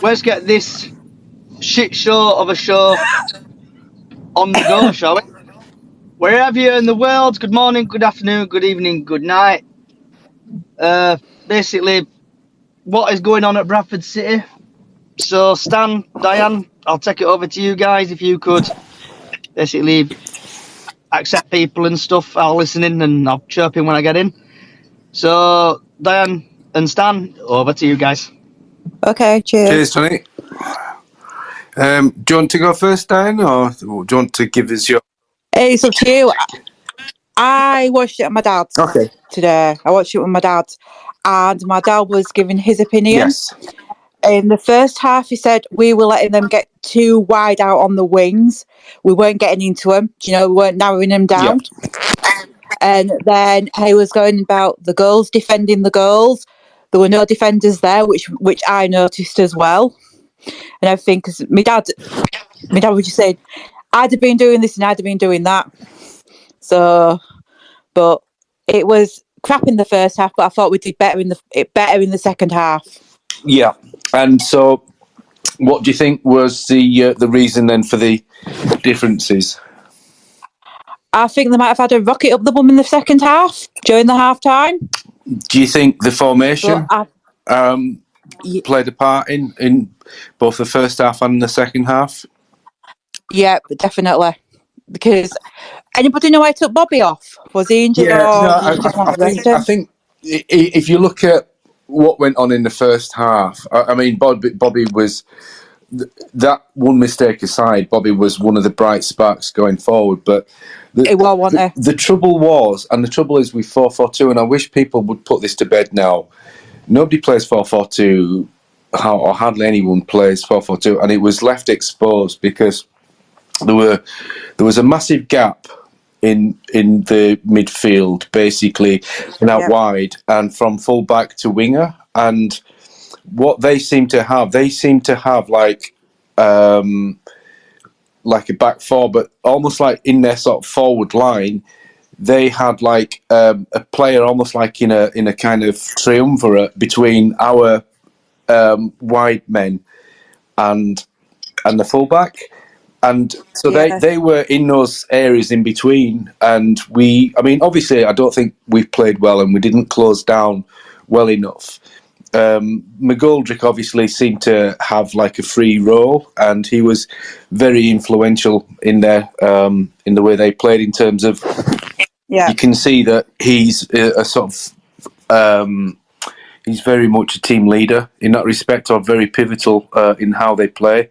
let's get this shit show of a show on the go, shall we? Wherever you're in the world, good morning, good afternoon, good evening, good night. Basically, what is going on at Bradford City? So, Stan, Diane, I'll take it over to you guys. If you could basically accept people and stuff, I'll listen in and I'll chirp in when I get in. So, Diane and Stan, over to you guys. Okay, cheers. Cheers, Tony. Do you want to go first, Diane, or do you want to give us your... Hey, it's up to you. I watched it at my dad's today. I watched it with my dad, and my dad was giving his opinion. Yes. In the first half, he said we were letting them get too wide out on the wings. We weren't getting into them. We weren't narrowing them down. Yep. And then he was going about the girls defending the girls. There were no defenders there, which I noticed as well. And everything, because my dad was just saying, I'd have been doing this and I'd have been doing that. So, but it was crap in the first half, but I thought we did better in the second half. Yeah. And so, what do you think was the reason then for the differences? I think they might have had a rocket up the bum in the second half during the half time. Do you think the formation played a part in both the first half and the second half? Yeah, definitely. Because anybody know why I took Bobby off? Was he injured I think if you look at what went on in the first half, I mean, Bobby was, that one mistake aside, Bobby was one of the bright sparks going forward. But the trouble was, and the trouble is with 4-4-2, and I wish people would put this to bed now, nobody plays 4-4-2, or hardly anyone plays 4-4-2, and it was left exposed because there was a massive gap in the midfield, basically, out wide, and from full back to winger. And what they seem to have like a back four, but almost like in their sort of forward line, they had like a player almost like in a kind of triumvirate between our wide men and the fullback. And so they were in those areas in between, and obviously I don't think we played well and we didn't close down well enough. McGoldrick obviously seemed to have like a free role, and he was very influential in their in the way they played, in terms of you can see that he's a sort of he's very much a team leader in that respect, or very pivotal in how they play.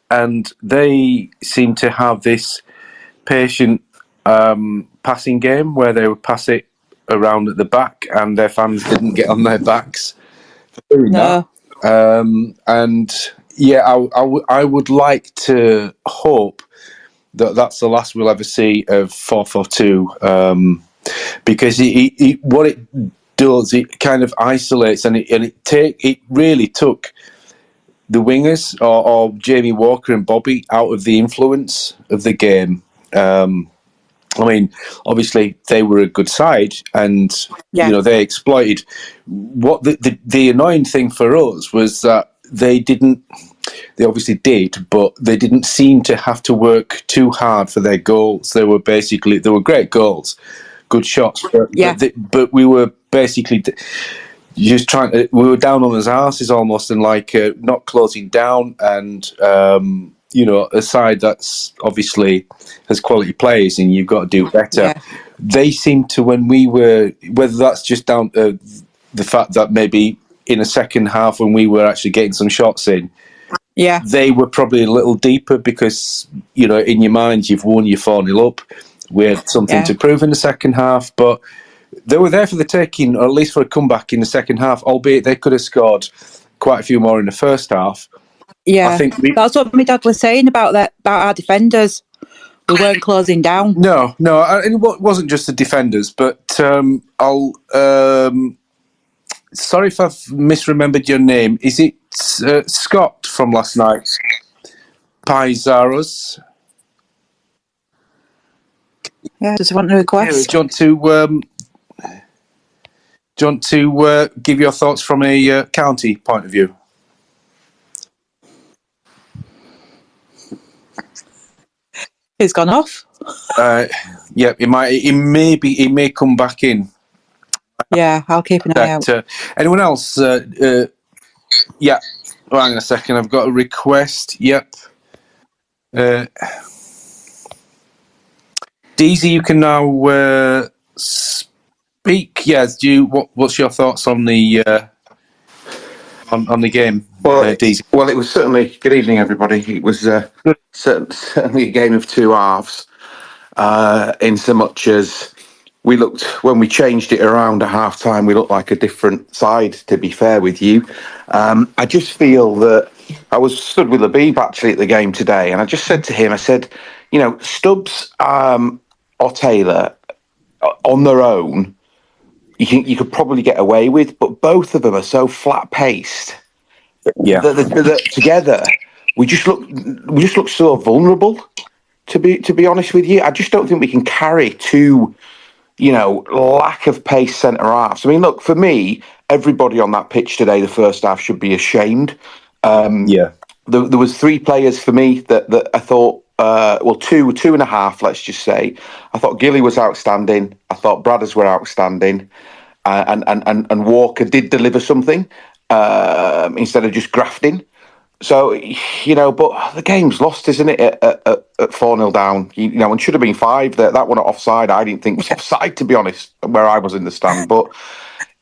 And they seem to have this patient passing game where they would pass it around at the back, and their fans didn't get on their backs for doing that. And yeah, I would like to hope that that's the last we'll ever see of 4-4-2, because what it does, it kind of isolates, and it really took the wingers or Jamie Walker and Bobby out of the influence of the game. I mean, obviously they were a good side, and they exploited. What the annoying thing for us was that they didn't. They obviously did, but they didn't seem to have to work too hard for their goals. They were great goals, good shots, but we were basically just trying to. We were down on his asses almost, and like not closing down, and a side that's obviously has quality players, and you've got to do better. Yeah. They seem to, when we were, whether that's just down to the fact that maybe in a second half when we were actually getting some shots in, they were probably a little deeper, because in your mind you've won, you're 4-0 up. We had something to prove in the second half, but they were there for the taking, or at least for a comeback in the second half, albeit they could have scored quite a few more in the first half. Yeah, I think that's what my dad was saying about our defenders. We weren't closing down. No, it wasn't just the defenders, but I'll. Sorry if I've misremembered your name. Is it Scott from last night? Pizarro's. Yeah, does he want to request? Do you want to give your thoughts from a county point of view? He's gone off. Yeah, he may come back in. Yeah, I'll keep an eye out. Anyone else? Yeah. Oh, hang on a second. I've got a request. Yep. Deezy, you can now speak. Yes. What's your thoughts on the on the game? Well, Deezy. Well, it was certainly. Good evening, everybody. It was certainly a game of two halves. In so much as we looked, when we changed it around at half time, we looked like a different side, to be fair with you. I just feel that I was stood with Labib actually at the game today, and I just said to him, I said, Stubbs or Taylor on their own, you could probably get away with, but both of them are so flat paced. Yeah. That together we just look so vulnerable. To be honest with you, I just don't think we can carry two, lack of pace centre halves. I mean, look, for me, everybody on that pitch today, the first half, should be ashamed. Yeah. There was three players for me that I thought, two and a half, let's just say. I thought Gilly was outstanding. I thought Bradders were outstanding, and Walker did deliver something instead of just grafting. So, but the game's lost, isn't it, at 4-0 down? And should have been 5. That one offside, I didn't think was offside, to be honest, where I was in the stand. But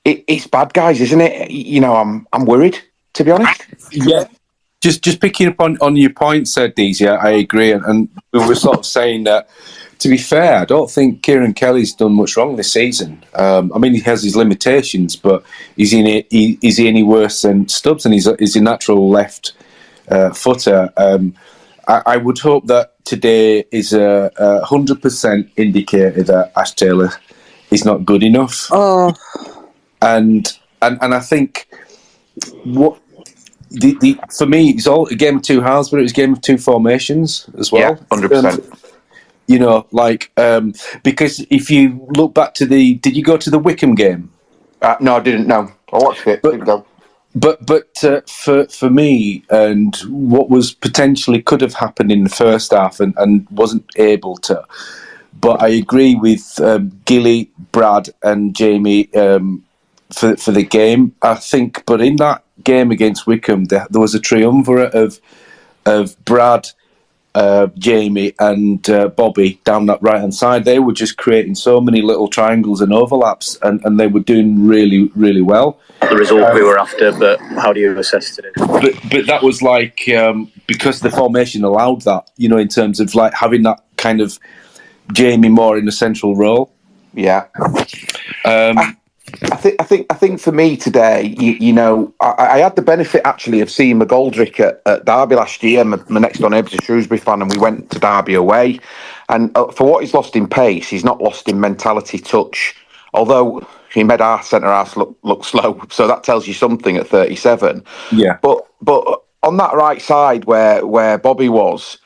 it's bad, guys, isn't it? I'm worried, to be honest. Yeah. Just picking up on your points, Deezy, I agree. And we were sort of saying that, to be fair, I don't think Kieran Kelly's done much wrong this season. I mean, he has his limitations, but is he any worse than Stubbs? And he's a natural left footer. I would hope that today is a 100% indicator that Ash Taylor is not good enough. Oh, and I think what for me, it's all a game of two halves, but it was a game of two formations as well. Yeah, 100%. Because if you look back to did you go to the Wickham game? No, I didn't. No, I watched it. Didn't go. But for me, and what was potentially could have happened in the first half and wasn't able to. But I agree with Gilly, Brad, and Jamie for the game. I think, but in that game against Wickham, there was a triumvirate of Brad, Jamie, and Bobby down that right hand side. They were just creating so many little triangles and overlaps, and they were doing really, really well. The result we were after, but how do you assess today? But that was like because the formation allowed that, in terms of like having that kind of Jamie more in a central role. Yeah. I think for me today, I had the benefit actually of seeing McGoldrick at Derby last year. My next door neighbour's a Shrewsbury fan, and we went to Derby away. And for what he's lost in pace, he's not lost in mentality, touch. Although he made our centre half look slow, so that tells you something at 37. Yeah. But on that right side where Bobby was,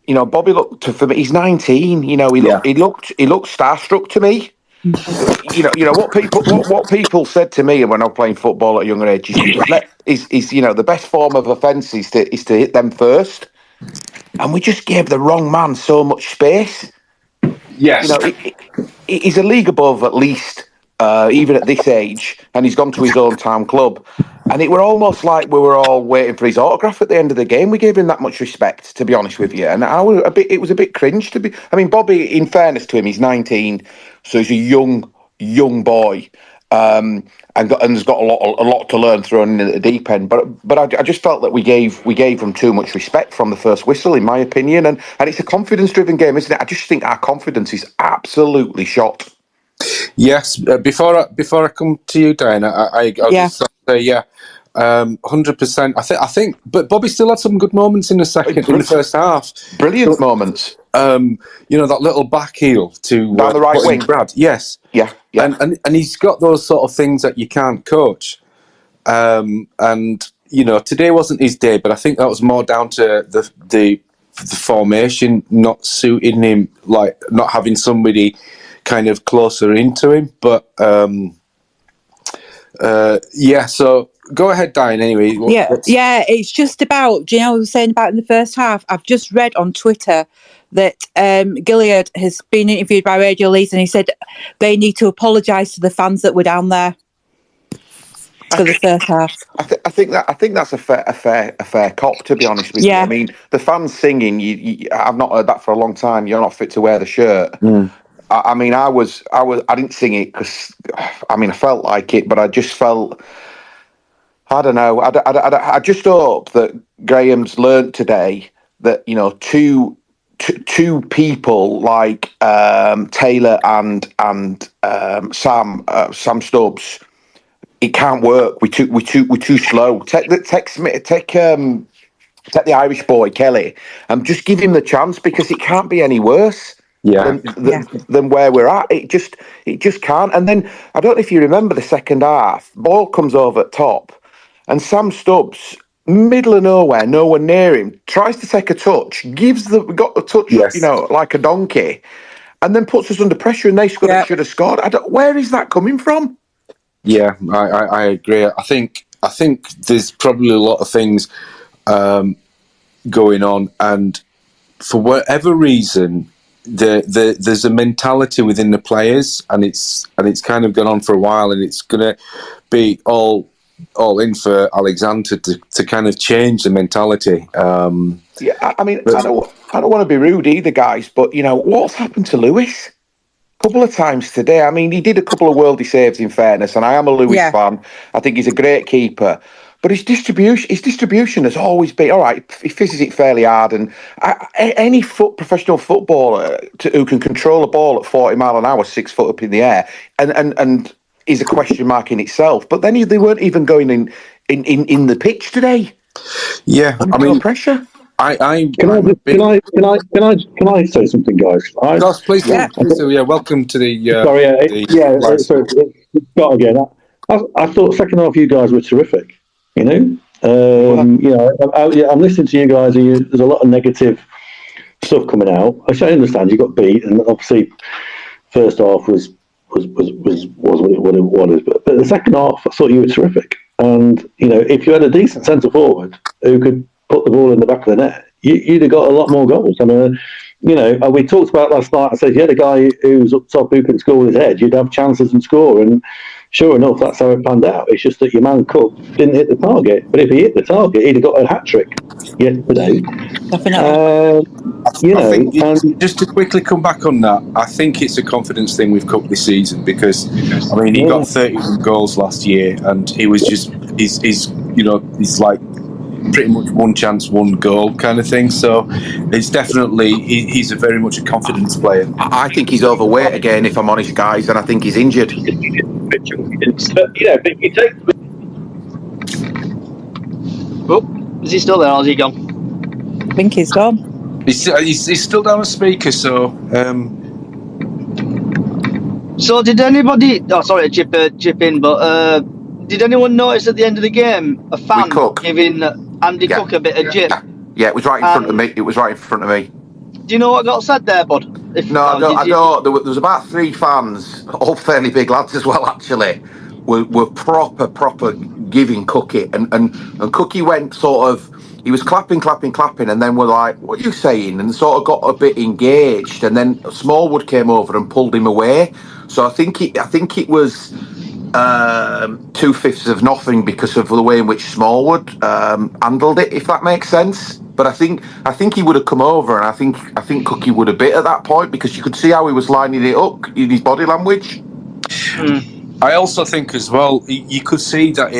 Bobby looked for me. He's 19. He looked starstruck to me. What people said to me when I was playing football at a younger age is the best form of offence is to hit them first, and we just gave the wrong man so much space. Yes, he's a league above at least, even at this age, and he's gone to his own town club. And it were almost like we were all waiting for his autograph at the end of the game. We gave him that much respect, to be honest with you. And it was a bit cringe to be. I mean, Bobby, in fairness to him, he's 19, so he's a young boy, and has got a lot to learn throwing in at the deep end. But I just felt that we gave him too much respect from the first whistle, in my opinion. And it's a confidence-driven game, isn't it? I just think our confidence is absolutely shot. Yes. Before I come to you, Diana, I'll just say 100%. I think, but Bobby still had some good moments in the first half. Brilliant moments. That little back heel to down the right wing, Brad. Yes. Yeah. And he's got those sort of things that you can't coach. And today wasn't his day, but I think that was more down to the formation not suiting him, like not having somebody kind of closer into him. But so go ahead, Diane, anyway. Yeah, it's just about, I was saying about in the first half, I've just read on Twitter that Gilead has been interviewed by Radio Leeds, and he said they need to apologise to the fans that were down there for the first half. I think that's a fair cop, to be honest with you. I mean, the fans singing, I've not heard that for a long time. You're not fit to wear the shirt. I mean, I didn't sing it because, I mean, I felt like it, but I just felt, I don't know. I just hope that Graham's learnt today that, you know, two people like Taylor and Sam Stubbs, it can't work. We're too slow. Take the Irish boy Kelly and just give him the chance, because it can't be any worse than where we're at. It just can't. And then I don't know if you remember the second half. Ball comes over at top, and Sam Stubbs, middle of nowhere, no one near him, tries to take a touch, got the touch, you know, like a donkey, and then puts us under pressure, and they should have scored. Where is that coming from? Yeah, I agree. I think there's probably a lot of things going on, and for whatever reason, there's a mentality within the players, and it's kind of gone on for a while, and it's going to be all in for Alexander to kind of change the mentality. I mean, I don't want to be rude either, guys, but you know what's happened to Lewis? Couple of times today. I mean, he did a couple of worldie saves, in fairness, and I am a Lewis fan. I think he's a great keeper, but his distribution has always been all right. He fizzes it fairly hard, and any professional footballer who can control a ball at 40 mile an hour, 6 foot up in the air, and is a question mark in itself. But then they weren't even going in the pitch today. Yeah, I mean, no pressure. Can I say something, guys? Yes, please do. Yeah, welcome to the. Sorry, Scott again. I thought second half you guys were terrific. You know, I'm listening to you guys. There's a lot of negative stuff coming out. I understand you got beat, and obviously first half was what it was. But the second half, I thought you were terrific. And you know, if you had a decent centre forward who could put the ball in the back of the net, you'd have got a lot more goals. I mean, you know, we talked about last night. I said, if you had a guy who's up top who can score with his head, you'd have chances and score. And sure enough, that's how it panned out. It's just that your man Cook didn't hit the target. But if he hit the target, he'd have got a hat-trick yesterday. Definitely. Just to quickly come back on that, I think it's a confidence thing with Cook this season, because I mean, he got 31 goals last year, and he was just he's like pretty much one chance, one goal kind of thing. So it's definitely he's a very much a confidence player. I think he's overweight again, if I'm honest, guys, and I think he's injured. But you take. Oh, is he still there, or has he gone? I think he's gone. He's still down a speaker, so. So did anybody? Oh, sorry to chip in, but did anyone notice at the end of the game a fan giving Andy Cook a bit of jip? Yeah, it was right in front of me. It was right in front of me. Do you know what got said there, bud? I know. There was about 3 fans, all fairly big lads as well, actually, were proper giving Cook it, and Cookie went sort of. He was clapping, and then we're like, "What are you saying?" And sort of got a bit engaged, and then Smallwood came over and pulled him away. So I think it was 2/5 of nothing because of the way in which Smallwood handled it, if that makes sense. But I think he would have come over, and I think Cookie would have bit at that point, because you could see how he was lining it up in his body language. I also think as well, you could see that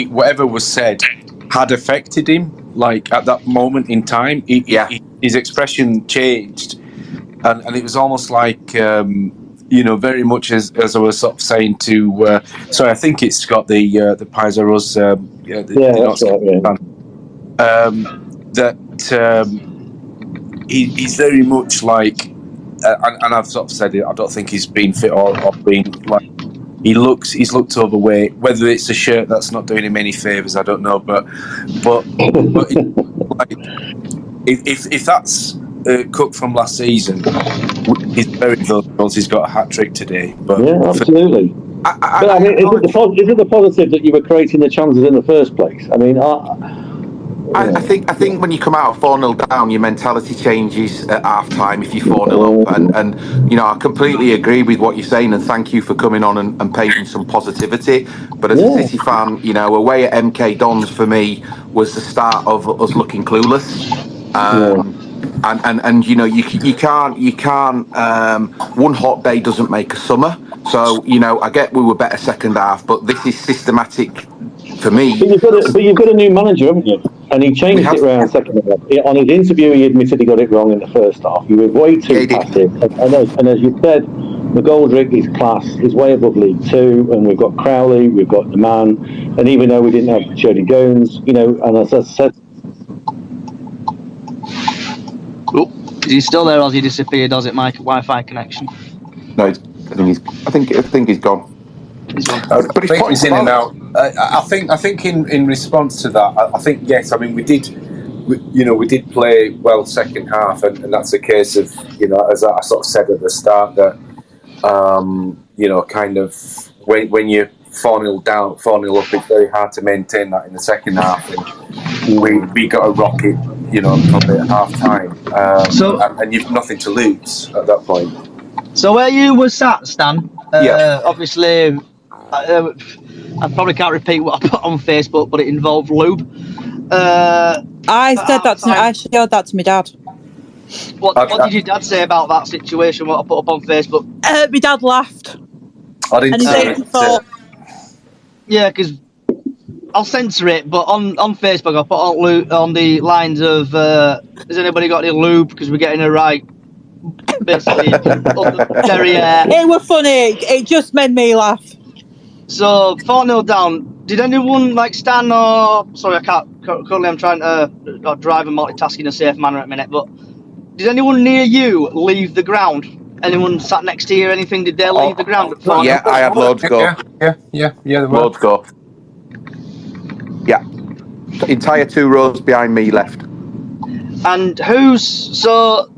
whatever was said had affected him. Like at that moment in time, his expression changed, and it was almost like very much as I was sort of saying to. Sorry, I think it's got the Paisaros. He's very much like, and I've sort of said it. I don't think he's been fit or been like. He's looked overweight. Whether it's a shirt that's not doing him any favours, I don't know. But like, if that's Cook from last season, he's very those he's got a hat trick today. But yeah, absolutely. But I mean, is it the positive that you were creating the chances in the first place? I mean, I think when you come out 4-0 down, your mentality changes at half time if you're 4-0 up. And I completely agree with what you're saying, and thank you for coming on and painting some positivity. But as a City fan, away at MK Dons for me was the start of us looking clueless. And you can't one hot day doesn't make a summer. So I get we were better second half, but this is systematic for me. But you've got a new manager, haven't you? And he changed it round second half. On his interview, he admitted he got it wrong in the first half. He was way too passive. And as you said, McGoldrick is class. He's way above League Two. And we've got Crowley, we've got the man. And even though we didn't have Jody Jones, and as I said. Oh, is he still there or has he disappeared? Does it, Mike? Wi-Fi connection? No, I think he's gone. But he's in and out. I think in response to that, I think yes. I mean, we did play well second half, and that's a case of as I sort of said at the start that kind of when you're 4-0 down, 4-0 up, it's very hard to maintain that in the second half. And we got a rocket, probably at half time, and you've nothing to lose at that point. So where you were sat, Stan? Obviously. I probably can't repeat what I put on Facebook, but it involved lube. I showed that to my dad. What did your dad say about that situation? What I put up on Facebook? My dad laughed. I didn't see it. Yeah, because I'll censor it, but on Facebook I put on the lines of has anybody got any lube? Because we're getting it right. Basically, derriere. It was funny. It just made me laugh. So 4-0 down. Did anyone Stan or sorry, I can't. Currently, I'm trying to drive and multitask in a safe manner at a minute. But did anyone near you leave the ground? Anyone sat next to you or anything? Did they leave the ground at 4-0? Yeah, I had loads go. Yeah. Loads go. Yeah, entire 2 rows behind me left. And so?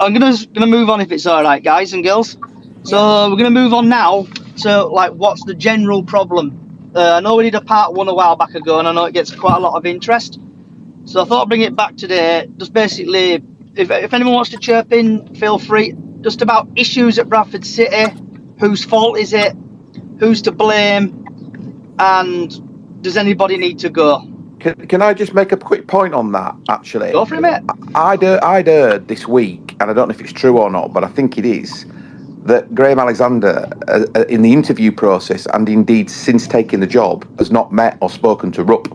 I'm gonna move on if it's all right, guys and girls. So we're gonna move on now to what's the general problem. I know we did a part 1 a while back ago, and I know it gets quite a lot of interest. So I thought I'd bring it back today. Just basically, if anyone wants to chirp in, feel free. Just about issues at Bradford City. Whose fault is it? Who's to blame? And does anybody need to go? Can I just make a quick point on that, actually? Go for it, mate. I'd heard this week, and I don't know if it's true or not, but I think it is, that Graham Alexander, in the interview process, and indeed since taking the job, has not met or spoken to Rupp.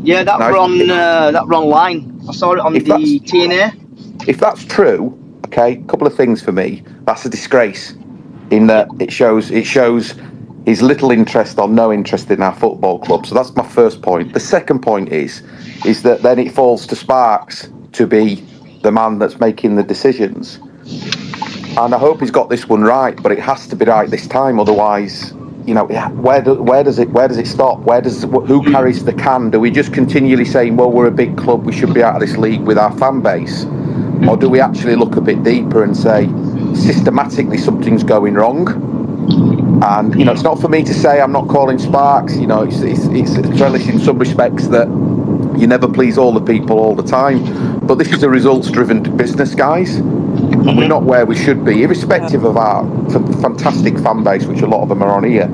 Yeah, that were online. I saw it on the TNA. If that's true, okay, a couple of things for me. That's a disgrace, in that it shows his little interest or no interest in our football club. So that's my first point. The second point is that then it falls to Sparks to be the man that's making the decisions. And I hope he's got this one right, but it has to be right this time. Otherwise, where does it stop? Who carries the can? Do we just continually saying, well, we're a big club, we should be out of this league with our fan base? Or do we actually look a bit deeper and say, systematically something's going wrong? And it's not for me to say I'm not calling Sparks. It's relish in some respects that you never please all the people all the time. But this is a results-driven business, guys, and we're not where we should be, irrespective of our fantastic fan base, which a lot of them are on here.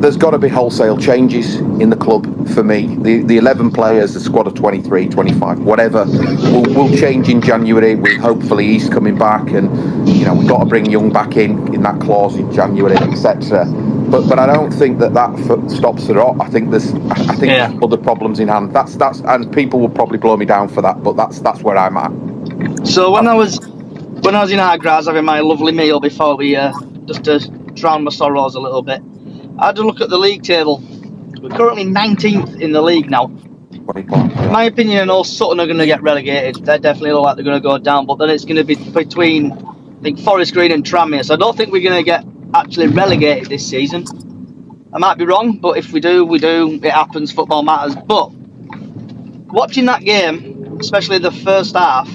There's got to be wholesale changes in the club for me. The 11 players, the squad of 23, 25, whatever, will change in January with hopefully East coming back, and we've got to bring Young back in that clause in January, etc. But I don't think that stops the rot. I think there's other problems in hand. That's and people will probably blow me down for that, but that's where I'm at. So when I was in Argras having my lovely meal before we just to drown my sorrows a little bit, I had to look at the league table. We're currently 19th in the league now. In my opinion, all Sutton are going to get relegated. They definitely look like they're going to go down, but then it's going to be between, I think, Forest Green and Tranmere. So I don't think we're going to get actually relegated this season. I might be wrong, but if we do, we do. It happens. Football matters. But watching that game, especially the first half,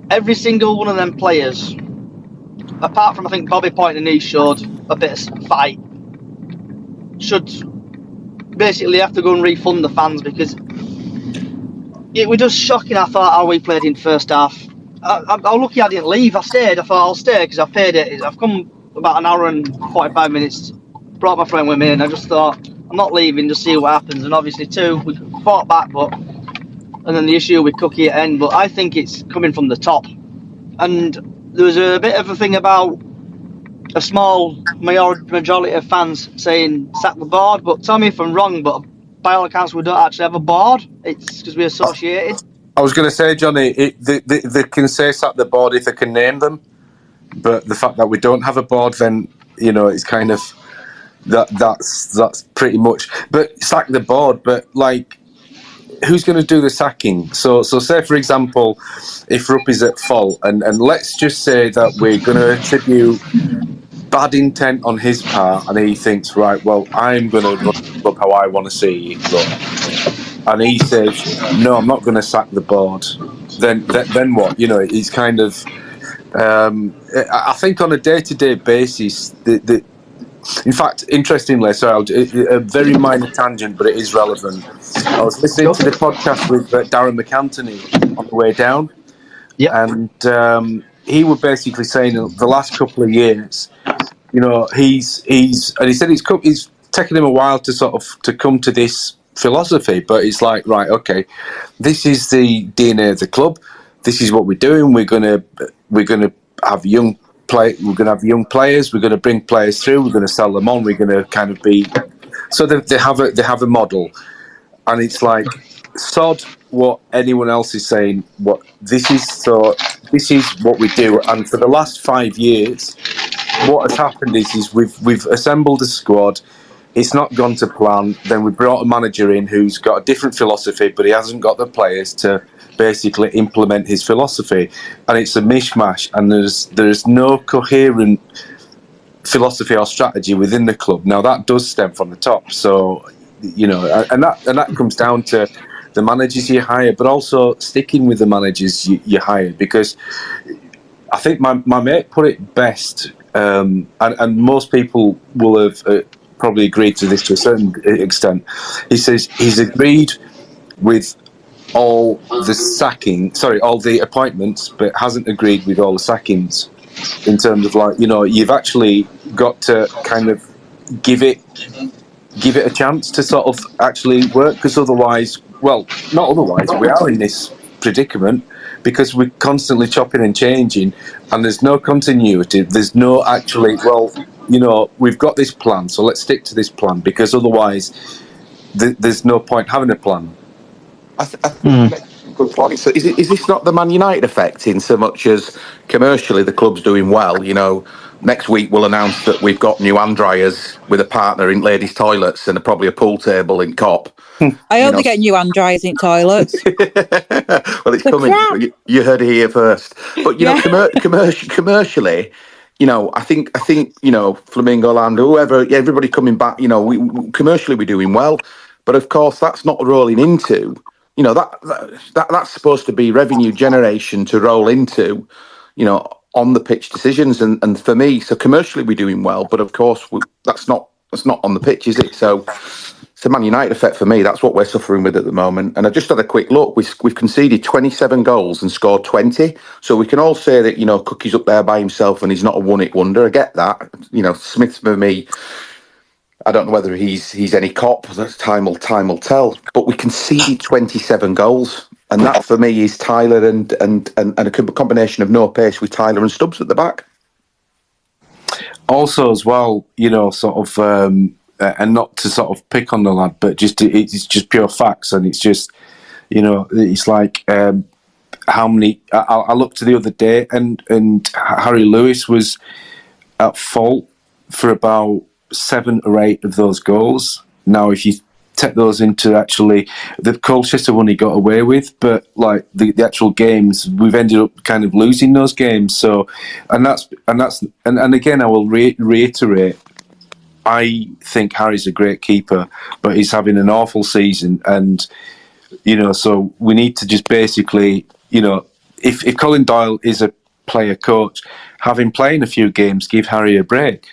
every single one of them players, apart from I think Bobby Point and he showed a bit of fight, should basically have to go and refund the fans because it was just shocking. I thought how we played in first half. I was lucky I didn't leave. I stayed. I thought I'll stay because I paid it. I've come about an hour and 45 minutes. Brought my friend with me, and I just thought I'm not leaving. Just see what happens. And obviously, we fought back, and then the issue with Cookie at end. But I think it's coming from the top. And there was a bit of a thing about a small majority of fans saying sack the board. But tell me if I'm wrong. But by all accounts, we don't actually have a board. It's because we're associated. I was going to say, Johnny, they can say sack the board if they can name them, but the fact that we don't have a board, then it's kind of that's pretty much. But sack the board, but like, who's going to do the sacking? So say for example, if Rupp is at fault, and let's just say that we're going to attribute bad intent on his part, and he thinks, right, well, I'm going to run the club how I want to see it run, and he says, no, I'm not going to sack the board. Then what? It's kind of. I think on a day-to-day basis, in fact, interestingly, sorry, a very minor tangent, but it is relevant. I was listening to the podcast with Darren McAntony on the way down, and he was basically saying the last couple of years, he's and he said it's taken him a while to come to this philosophy, but it's like, right, okay, this is the DNA of the club. This is what we're doing. We're gonna have young players. We're going to bring players through. We're going to sell them on. We're going to kind of be so they have a model, and it's like sod what anyone else is saying. This is what we do. And for the last 5 years, what has happened is we've assembled a squad. It's not gone to plan. Then we brought a manager in who's got a different philosophy, but he hasn't got the players to basically implement his philosophy, and it's a mishmash. And there's no coherent philosophy or strategy within the club. Now that does stem from the top, so and that comes down to the managers you hire, but also sticking with the managers you hire, because I think my mate put it best, and most people will have. Probably agreed to this to a certain extent. He says he's agreed with all the appointments, but hasn't agreed with all the sackings, in terms of you've actually got to kind of give it a chance to sort of actually work, because otherwise, we are in this predicament because we're constantly chopping and changing, and there's no continuity. There's no actually, we've got this plan, so let's stick to this plan, because otherwise there's no point having a plan. I think good point. So is this not the Man United effect, in so much as commercially the club's doing well? Next week we'll announce that we've got new hand dryers with a partner in ladies' toilets and probably a pool table in COP. I hope they get new hand dryers in toilets. Well, it's coming. You heard it here first. But commercially, I think Flamingo Land, whoever, everybody coming back. Commercially we're doing well, but of course that's not rolling into. That's supposed to be revenue generation to roll into, on the pitch decisions. And for me, so commercially we're doing well, but of course that's not on the pitch, is it? So it's a Man United effect for me. That's what we're suffering with at the moment. And I just had a quick look. We've conceded 27 goals and scored 20. So we can all say that, Cookie's up there by himself and he's not a one-hit wonder. I get that. Smith, for me, I don't know whether he's any cop. Time will tell. But we conceded 27 goals, and that for me is Tyler and a combination of no pace with Tyler and Stubbs at the back. Also, as well, and not to sort of pick on the lad, but it's just pure facts, and it's just it's like how many. I looked the other day, and Harry Lewis was at fault for about 7 or 8 of those goals. Now, if you take those into actually the Colchester one he got away with, but like the actual games, we've ended up kind of losing those games. So, and again, I will reiterate, I think Harry's a great keeper, but he's having an awful season, and so we need to just basically, if Colin Doyle is a player coach, have him playing a few games, give Harry a break.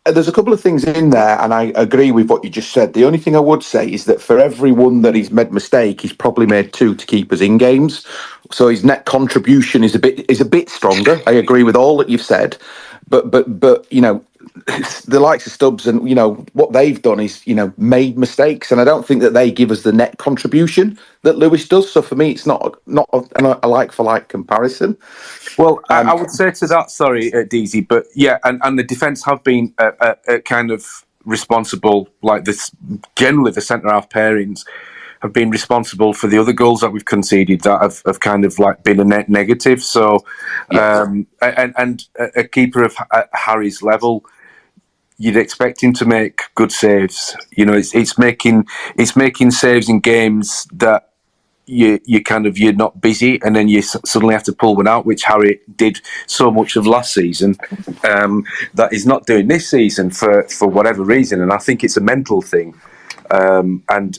there's a couple of things in there, and I agree with what you just said. The only thing I would say is that for every one that he's made mistake, he's probably made 2 to keep us in games. So his net contribution is a bit stronger. I agree with all that you've said, but the likes of Stubbs and what they've done is made mistakes, and I don't think that they give us the net contribution that Lewis does. So for me, it's not a like for like comparison. Well, I would say to that, sorry, DZ, but yeah, and the defence have been kind of responsible, like this. Generally, the centre half pairings have been responsible for the other goals that we've conceded that have kind of like been a net negative. So, and a keeper of Harry's level, you'd expect him to make good saves. It's making saves in games that you're not busy, and then you suddenly have to pull one out, which Harry did so much of last season, that he's not doing this season for whatever reason. And I think it's a mental thing, and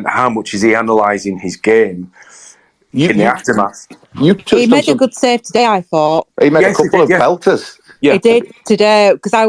how much is he analysing his game in the aftermath? He made a good save today, I thought. He made a couple of belters. Yeah. He did today, because I had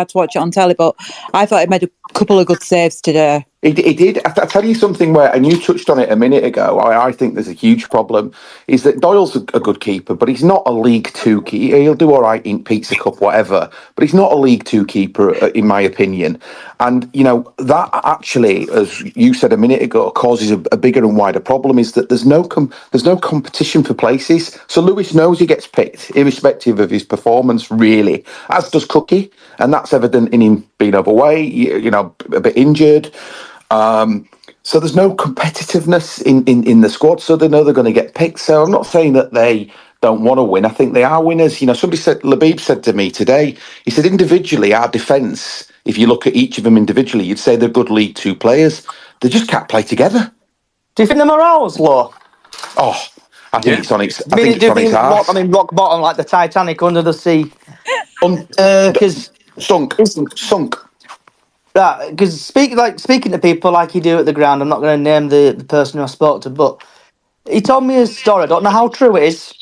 to watch it on telly, but I thought he made a couple of good saves today. He did. I'll tell you something and you touched on it a minute ago, I think there's a huge problem, is that Doyle's a good keeper, but he's not a League Two keeper. He'll do all right in Pizza Cup, whatever, but he's not a League Two keeper, in my opinion. And, that actually, as you said a minute ago, causes a bigger and wider problem, is that there's no competition for places. So Lewis knows he gets picked, irrespective of his performance, really, as does Cookie, and that's evident in him being overweight, a bit injured. So there's no competitiveness in the squad, so they know they're going to get picked. So I'm not saying that they don't want to win. I think they are winners. Labib said to me today, he said individually, our defence, if you look at each of them individually, you'd say they're good League Two players. They just can't play together. Do you think the morale's low? Oh, I think it's on its arse. Rock bottom, like the Titanic under the sea. Sunk. Because speaking to people like you do at the ground, I'm not going to name the person who I spoke to, but he told me a story. I don't know how true it is.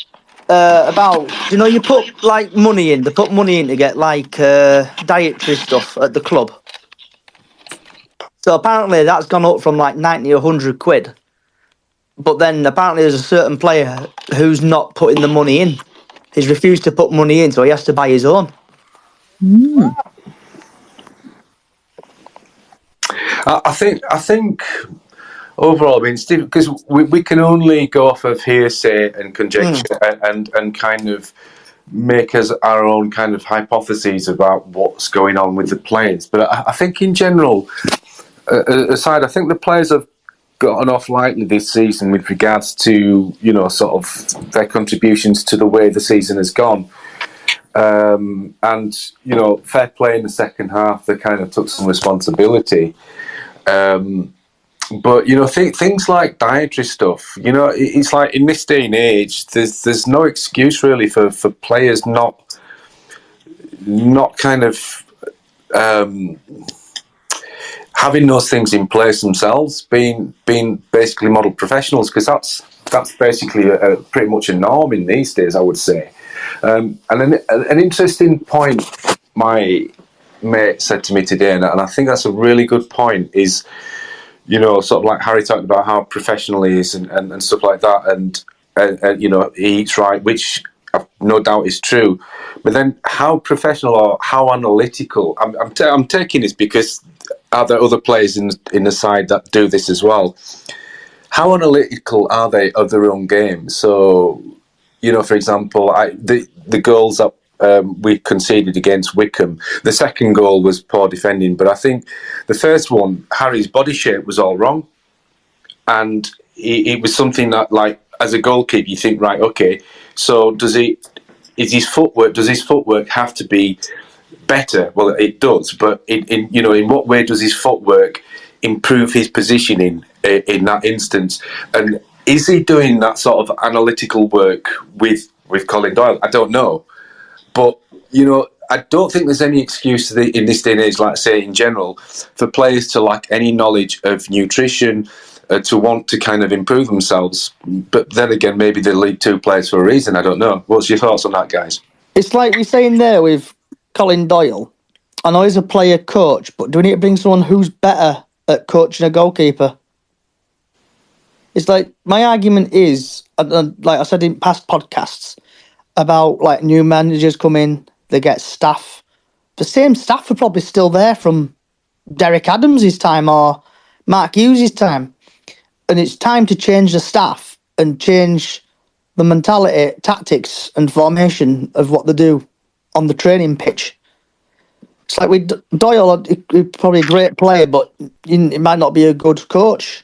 About you put like money in. They put money in to get like dietary stuff at the club. So apparently that's gone up from like 90 or 100 quid. But then apparently there's a certain player who's not putting the money in. He's refused to put money in, so he has to buy his own. I think overall, Steve, because we can only go off of hearsay and conjecture and kind of make us our own kind of hypotheses about what's going on with the players. But I think in general, aside, I think the players have gotten off lightly this season with regards to sort of their contributions to the way the season has gone. And fair play in the second half, they kind of took some responsibility. But things like dietary stuff, it's like in this day and age, there's no excuse really for players not kind of having those things in place themselves, being basically model professionals, because that's basically pretty much a norm in these days, I would say. And an interesting point my mate said to me today, and I think that's a really good point, is sort of like Harry talked about how professional he is and stuff like that, and he eats right, which I've no doubt is true. But then how professional or how analytical? I'm taking this because are there other players in the side that do this as well? How analytical are they of their own game? So, for example, the goals that we conceded against Wickham, the second goal was poor defending, but I think the first one, Harry's body shape was all wrong, and it was something that, like, as a goalkeeper, you think, right, okay, so does his footwork have to be better? Well, it does, but in what way does his footwork improve his positioning in that instance? And is he doing that sort of analytical work with Colin Doyle? I don't know. But, I don't think there's any excuse in this day and age, like I say, in general, for players to lack any knowledge of nutrition, to want to kind of improve themselves. But then again, maybe they're League Two players for a reason. I don't know. What's your thoughts on that, guys? It's like you're saying there with Colin Doyle. I know he's a player coach, but do we need to bring someone who's better at coaching a goalkeeper? It's like, my argument is, like I said in past podcasts, about like new managers come in, they get staff. The same staff are probably still there from Derek Adams' time or Mark Hughes' time. And it's time to change the staff and change the mentality, tactics and formation of what they do on the training pitch. It's like with Doyle, he's probably a great player, but he might not be a good coach.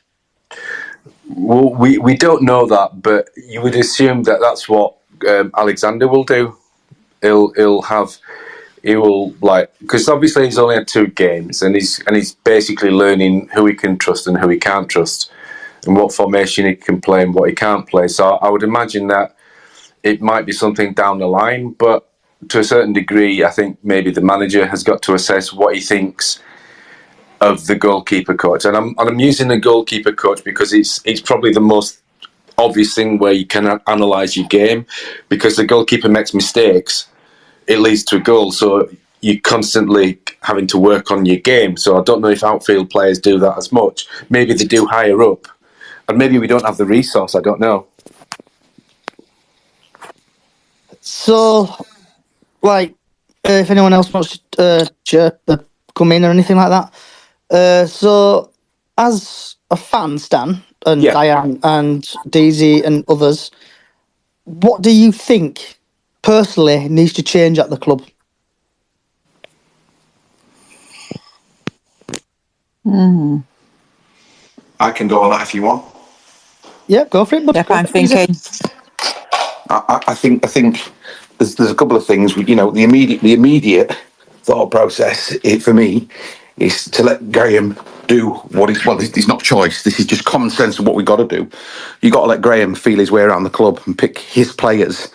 Well, we don't know that, but you would assume that that's what Alexander will do. He will like, because obviously he's only had 2 games, and he's basically learning who he can trust and who he can't trust, and what formation he can play and what he can't play. So I would imagine that it might be something down the line, but to a certain degree, I think maybe the manager has got to assess what he thinks of the goalkeeper coach. And I'm using the goalkeeper coach because it's probably the most obvious thing where you can analyse your game, because the goalkeeper makes mistakes, it leads to a goal. So you're constantly having to work on your game. So I don't know if outfield players do that as much. Maybe they do higher up, and maybe we don't have the resource. I don't know. So, like, if anyone else wants to come in or anything like that. So, as a fan, Stan and Diane and Daisy and others, what do you think personally needs to change at the club? I can go on that if you want. Yeah, go for it. But I'm thinking. I think there's a couple of things. The immediate thought process for me is to let Graham do what it's not choice. This is just common sense of what we've got to do. You got to let Graham feel his way around the club and pick his players.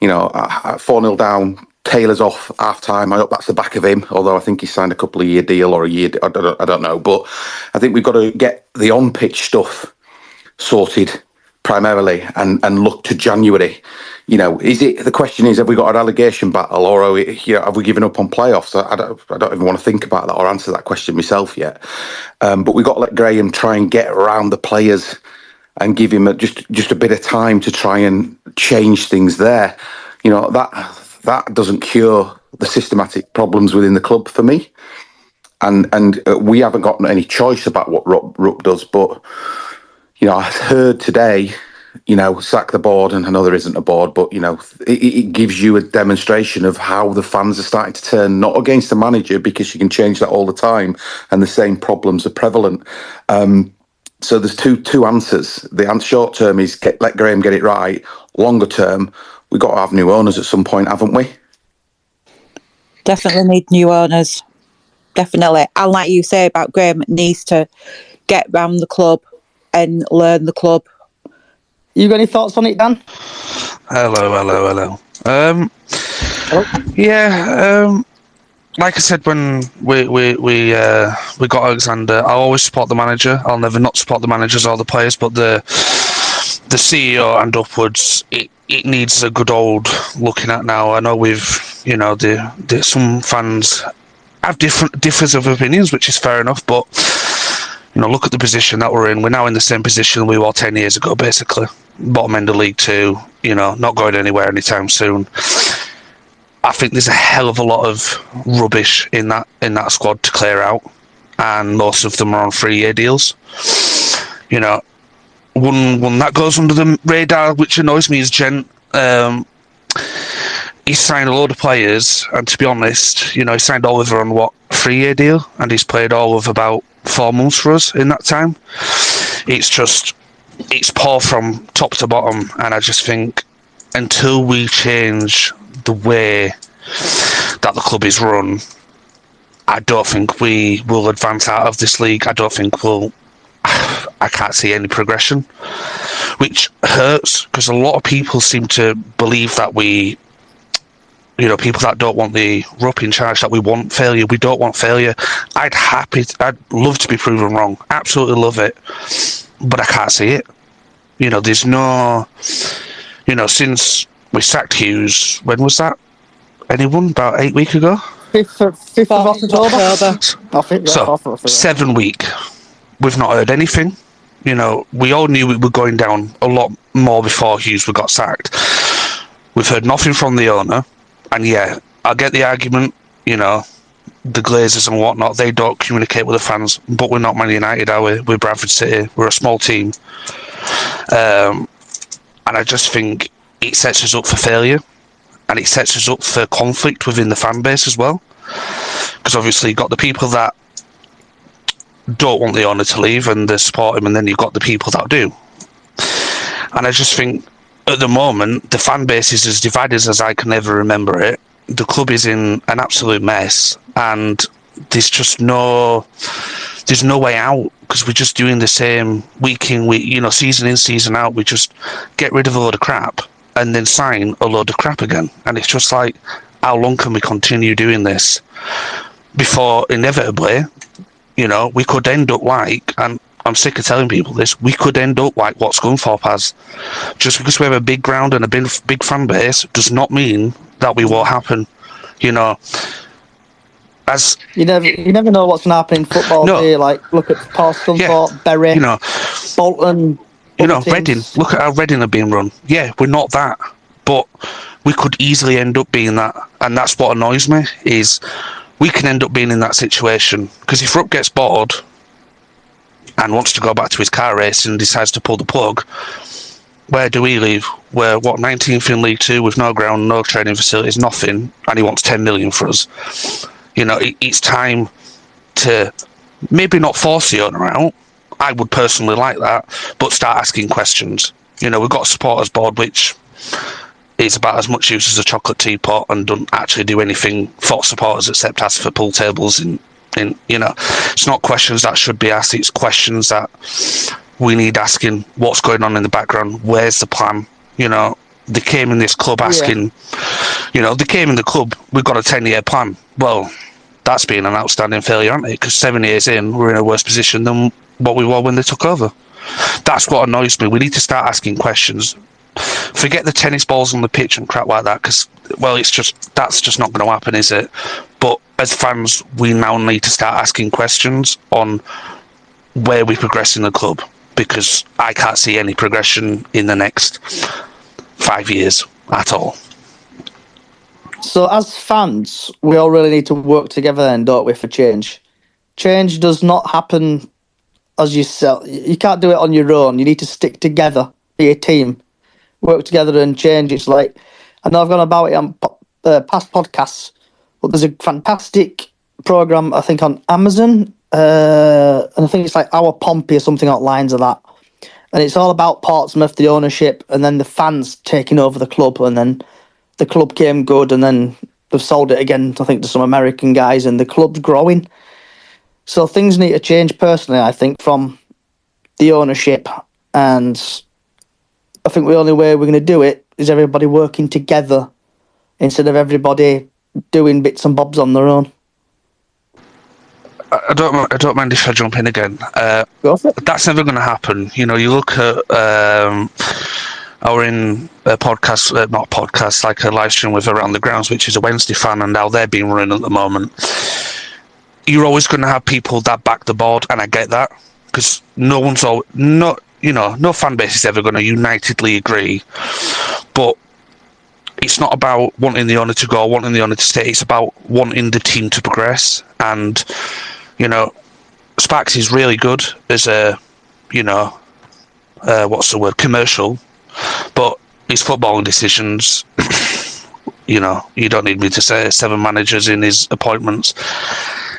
4-0 down, Taylor's off half time. I hope that's the back of him, although I think he signed a couple of year deal or a year. I don't know, but I think we've got to get the on pitch stuff sorted primarily and look to January. The question is, have we got a relegation battle, or have we given up on playoffs? I don't even want to think about that or answer that question myself yet. But we've got to let Graham try and get around the players and give him just a bit of time to try and change things there. That doesn't cure the systematic problems within the club for me. And we haven't got any choice about what Rupp does, but I heard today, sack the board, and I know there isn't a board, but, it gives you a demonstration of how the fans are starting to turn, not against the manager, because you can change that all the time, and the same problems are prevalent. So there's two answers. The short term is let Graham get it right. Longer term, we've got to have new owners at some point, haven't we? Definitely need new owners. Definitely. And like you say about Graham, needs to get round the club and learn the club. You got any thoughts on it, Dan? Hello. Like I said, when we got Alexander, I always support the manager. I'll never not support the managers or the players, but the CEO and upwards, it needs a good old looking at now. I know some fans have differs of opinions, which is fair enough, but look at the position that we're in. We're now in the same position we were 10 years ago, basically. Bottom end of League Two, not going anywhere anytime soon. I think there's a hell of a lot of rubbish in that squad to clear out, and most of them are on 3-year deals. One that goes under the radar, which annoys me, is Gent. He's signed a load of players, and to be honest, he signed Oliver on 3-year deal, and he's played all of about 4 months for us in that time. It's poor from top to bottom, and I just think until we change the way that the club is run, I don't think we will advance out of this league. I can't see any progression, which hurts, because a lot of people seem to believe that people that don't want the Rupp in charge, that we want failure. We don't want failure. I'd love to be proven wrong. Absolutely love it. But I can't see it. There's no, since we sacked Hughes, when was that? Anyone? About 8 weeks ago? 5th of October. I think, yeah, So 4th of October. 7 week. We've not heard anything. You know, we all knew we were going down a lot more before Hughes got sacked. We've heard nothing from the owner. And yeah, I get the argument, you know, the Glazers and whatnot, they don't communicate with the fans, but we're not Man United, are we? We're Bradford City. We're a small team. And I just think it sets us up for failure, and it sets us up for conflict within the fan base as well. Because obviously you've got the people that don't want the owner to leave and they support him, and then you've got the people that do. And I just think at the moment the fan base is as divided as I can ever remember it. The club is in an absolute mess, and there's just there's no way out, because we're just doing the same week in, week, you know, season in, season out. We just get rid of a load of crap and then sign a load of crap again. And it's just like, how long can we continue doing this before inevitably, you know, we could end up like, and I'm sick of telling people this, we could end up like what Scunthorpe has. Just because we have a big ground and a big fan base does not mean that we won't happen, you know. As you never know what's going to happen in football. No. Do you? Like, look at Paul Scunthorpe, Bury, you know, Bolton. You know, Reading. Look at how Reading are being run. Yeah, we're not that, but we could easily end up being that, and that's what annoys me. Is we can end up being in that situation, because if Rupp gets bored and wants to go back to his car race and decides to pull the plug, where do we leave? We're 19th in League Two with no ground, no training facilities, nothing, and he wants 10 million for us. You know, it's time to maybe not force the owner out. I would personally like that, but start asking questions. You know, we've got a supporters board which is about as much use as a chocolate teapot and doesn't actually do anything for supporters except ask for pool tables. In you know, it's not questions that should be asked. It's questions that we need asking. What's going on in the background? Where's the plan? You know, they came in this club asking. You know, they came in the club. We've got a 10-year plan. Well, that's been an outstanding failure, hasn't it? Because 7 years in, we're in a worse position than what we were when they took over. That's what annoys me. We need to start asking questions. Forget the tennis balls on the pitch and crap like that, because, well, that's just not going to happen, is it? But as fans, we now need to start asking questions on where we progress in the club, because I can't see any progression in the next 5 years at all. So as fans, we all really need to work together then, don't we, for change? Change does not happen as yourself. You can't do it on your own. You need to stick together, be a team, work together and change. It's like, I know I've gone about it on past podcasts, but there's a fantastic programme, I think, on Amazon, and I think it's like Our Pompey or something along the lines of that. And it's all about Portsmouth, the ownership, and then the fans taking over the club, and then the club came good, and then they've sold it again, I think, to some American guys, and the club's growing. So things need to change, personally, I think, from the ownership. And I think the only way we're going to do it is everybody working together instead of everybody doing bits and bobs on their own. I don't mind if I jump in again. Go for it. That's never going to happen. You know, you look at our in a podcast, not podcast, like a live stream with Around the Grounds, which is a Wednesday fan, and how they're being run at the moment. You're always going to have people that back the board, and I get that, because no fan base is ever going to unitedly agree. But it's not about wanting the owner to go, wanting the owner to stay. It's about wanting the team to progress. And, you know, Sparks is really good as a, you know, commercial. But his footballing decisions, you know, you don't need me to say 7 managers in his appointments.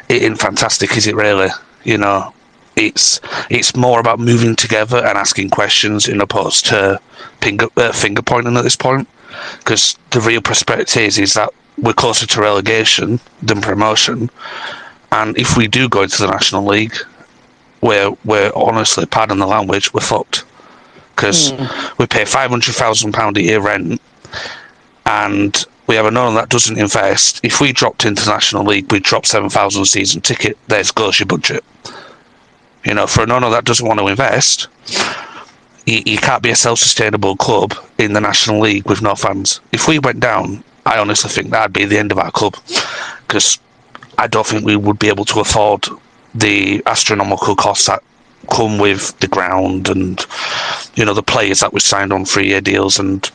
It ain't fantastic, is it really? You know, it's more about moving together and asking questions in opposed to finger pointing at this point. Because the real prospect is that we're closer to relegation than promotion. And if we do go into the National League, we're honestly, pardon the language, we're fucked. Because we pay £500,000 a year rent, and we have an owner that doesn't invest. If we dropped into the National League, we'd drop 7,000 season ticket. There goes your budget. You know, for an owner that doesn't want to invest, you can't be a self-sustainable club in the National League with no fans. If we went down, I honestly think that'd be the end of our club. because I don't think we would be able to afford the astronomical costs that come with the ground and, you know, the players that we signed on 3-year deals, and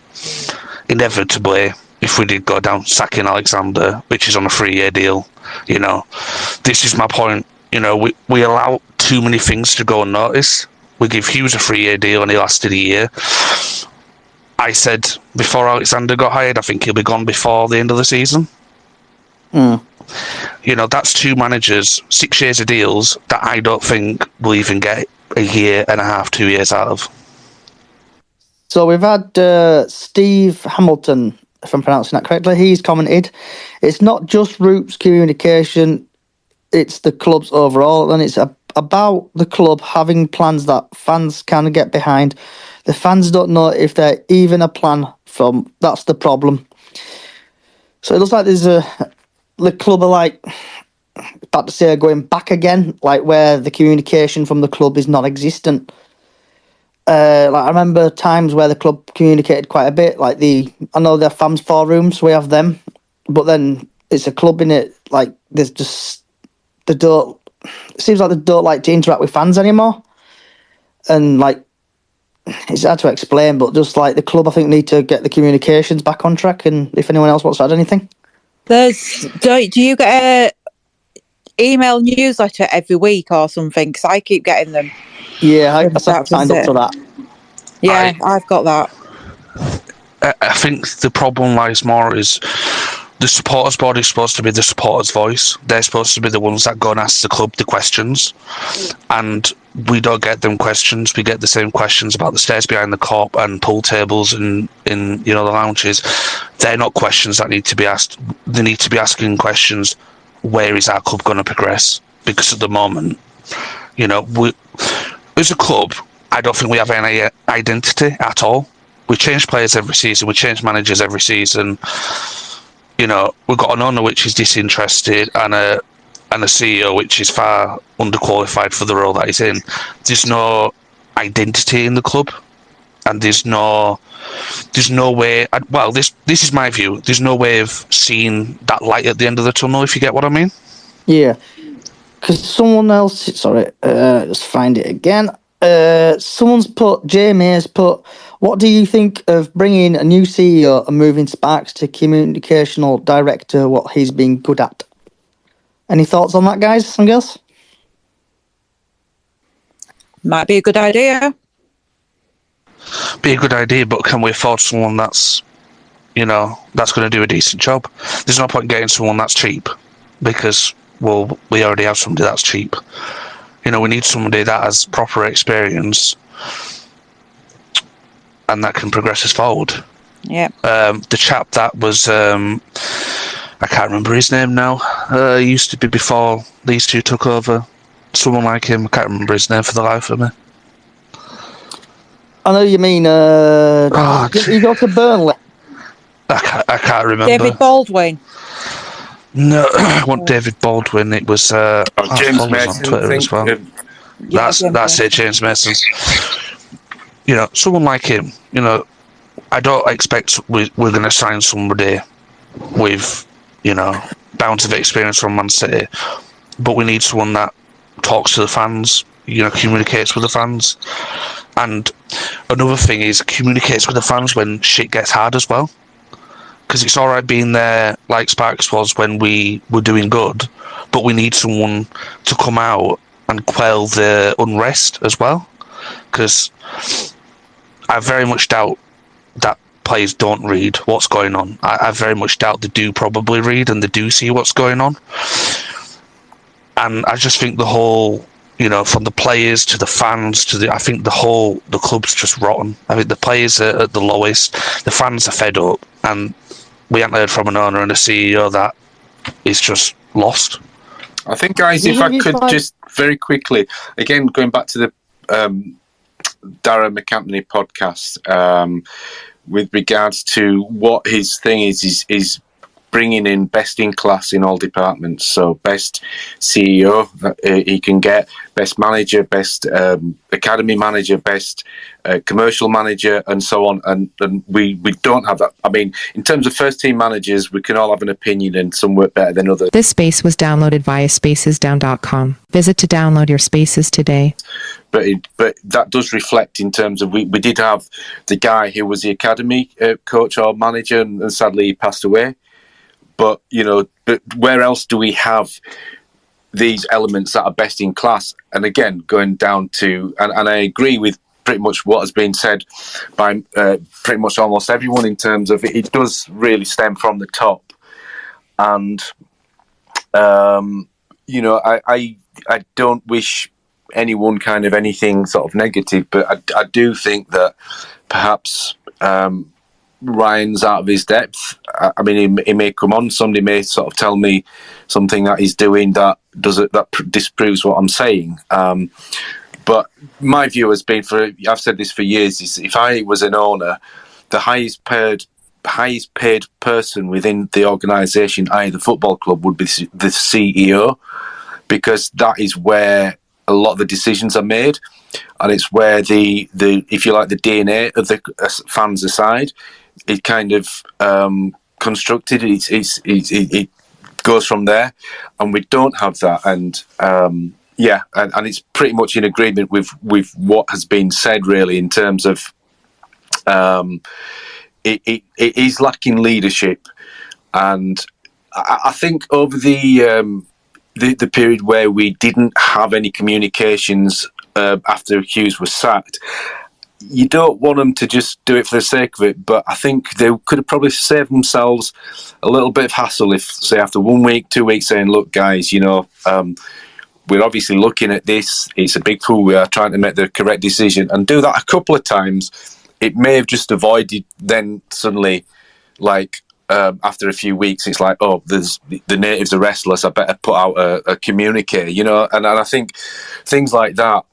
inevitably, if we did go down sacking Alexander, which is on a 3-year deal, you know, this is my point. You know, we allow too many things to go unnoticed. We give Hughes a 3-year deal and he lasted a year. I said before Alexander got hired, I think he'll be gone before the end of the season. You know, that's 2 managers, 6 years of deals that I don't think we'll even get a year and a half, 2 years out of. So we've had Steve Hamilton, if I'm pronouncing that correctly. He's commented, it's not just Roop's communication, it's the club's overall, and it's about the club having plans that fans can get behind. The fans don't know if they're even a plan from. That's the problem. So it looks like there's the club are like, about to say, going back again, like where the communication from the club is non-existent. Like I remember times where the club communicated quite a bit. Like I know their fans forums, we have them, but then it's a club in it. Like there's just it seems like they don't like to interact with fans anymore, and like it's hard to explain. But just like the club, I think need to get the communications back on track. And if anyone else wants to add anything, do you get a email newsletter every week or something? Because I keep getting them. Yeah, I signed up for that. Yeah, I've got that. I think the problem lies more is the supporters board is supposed to be the supporters' voice. They're supposed to be the ones that go and ask the club the questions, and we don't get them questions. We get the same questions about the stairs behind the Kop and pool tables and in the lounges. They're not questions that need to be asked. They need to be asking questions. Where is our club going to progress? Because at the moment, we as a club, I don't think we have any identity at all. We change players every season. We change managers every season. We've got an owner which is disinterested and a CEO which is far underqualified for the role that he's in. There's no identity in the club, and there's no way. Well, this is my view. There's no way of seeing that light at the end of the tunnel, if you get what I mean. Yeah, because someone else. Sorry, just find it again. Jamie has put, what do you think of bringing a new CEO and moving Sparks to communicational director, what he's been good at? Any thoughts on that, guys and girls? Might be a good idea. Be a good idea, but can we afford someone that's going to do a decent job? There's no point getting someone that's cheap, because, well, we already have somebody that's cheap. We need somebody that has proper experience and that can progress us forward. Yeah. The chap that was, I can't remember his name now. He used to be before these two took over. Someone like him, I can't remember his name for the life of me. I know you mean, you go to Burnley. I can't remember. David Baldwin. No, it wasn't David Baldwin. It was James Mason on Twitter as well. That's it, James Mason. Someone like him. I don't expect we're going to sign somebody with bounds of experience from Man City, but we need someone that talks to the fans. Communicates with the fans, and another thing is communicates with the fans when shit gets hard as well. Because it's all right being there like Sparks was when we were doing good, but we need someone to come out and quell the unrest as well. Because I very much doubt that players don't read what's going on. I very much doubt they do probably read and they do see what's going on. And I just think the whole, from the players to the fans to I think the club's just rotten. I think the players are at the lowest, the fans are fed up, and we haven't heard from an owner and a CEO that is just lost. I think, guys, if I could just very quickly, again, going back to the Darren McAntony podcast, with regards to what his thing is bringing in best in class in all departments. So best CEO he can get, best manager, best academy manager, best commercial manager, and so on. And we don't have that. I mean, in terms of first team managers, we can all have an opinion, and some work better than others. This space was downloaded via spacesdown.com. Visit to download your spaces today. But that does reflect in terms of we did have the guy who was the academy coach or manager, and sadly he passed away. But but where else do we have these elements that are best in class? And again, going down to and I agree with pretty much what has been said by pretty much almost everyone in terms of it does really stem from the top. And I don't wish anyone kind of anything sort of negative, but I do think that perhaps Ryan's out of his depth. I mean, he may come on, somebody may sort of tell me something that he's doing that disproves what I'm saying. But my view has been, I've said this for years, is if I was an owner, the highest paid person within the organisation, i.e. the football club, would be the CEO, because that is where a lot of the decisions are made, and it's where the if you like the DNA of the fans aside, it kind of constructed. It goes from there, and we don't have that. And and it's pretty much in agreement with what has been said, really, in terms of it is lacking leadership, and I think over the period where we didn't have any communications after Hughes was sacked, you don't want them to just do it for the sake of it, but I think they could have probably saved themselves a little bit of hassle if, say, after 1 week, 2 weeks, saying, look, guys, we're obviously looking at this, it's a big pool, we are trying to make the correct decision, and do that a couple of times. It may have just avoided then suddenly, like, after a few weeks, it's like, oh, the natives are restless, I better put out a communique, and I think things like that,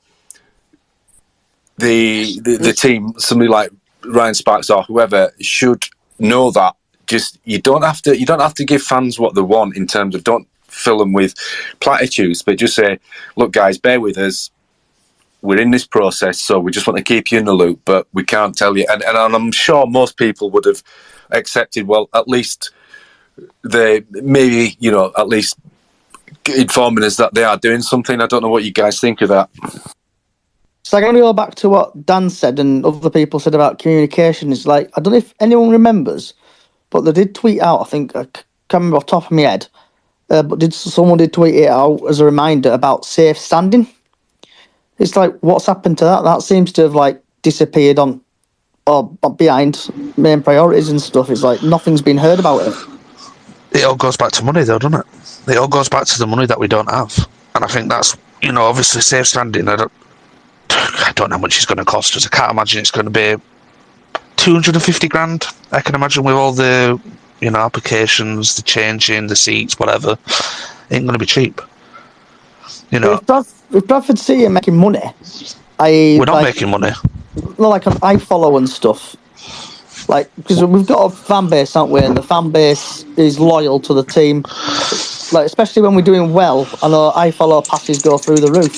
the team, somebody like Ryan Sparks or whoever, should know that. Just you don't have to give fans what they want in terms of, don't fill them with platitudes, but just say, look, guys, bear with us. We're in this process, so we just want to keep you in the loop, but we can't tell you. And I'm sure most people would have accepted, well, at least they maybe, at least informing us that they are doing something. I don't know what you guys think of that. So I'm going to go back to what Dan said and other people said about communication. It's like, I don't know if anyone remembers, but they did tweet out, I think, I can't remember off the top of my head, but someone did tweet it out as a reminder about safe standing. It's like, what's happened to that? That seems to have like disappeared on or behind main priorities and stuff. It's like nothing's been heard about it. It all goes back to money, though, doesn't it? It all goes back to the money that we don't have, and I think that's obviously safe standing. I don't know how much it's going to cost us. I can't imagine it's going to be 250 grand. I can imagine with all the applications, the changing, the seats, whatever. It ain't going to be cheap. If Bradford City are making money, we're not making money. No, like on iFollow and stuff. Like, because we've got a fan base, haven't we? And the fan base is loyal to the team. Like, especially when we're doing well, I know iFollow passes go through the roof.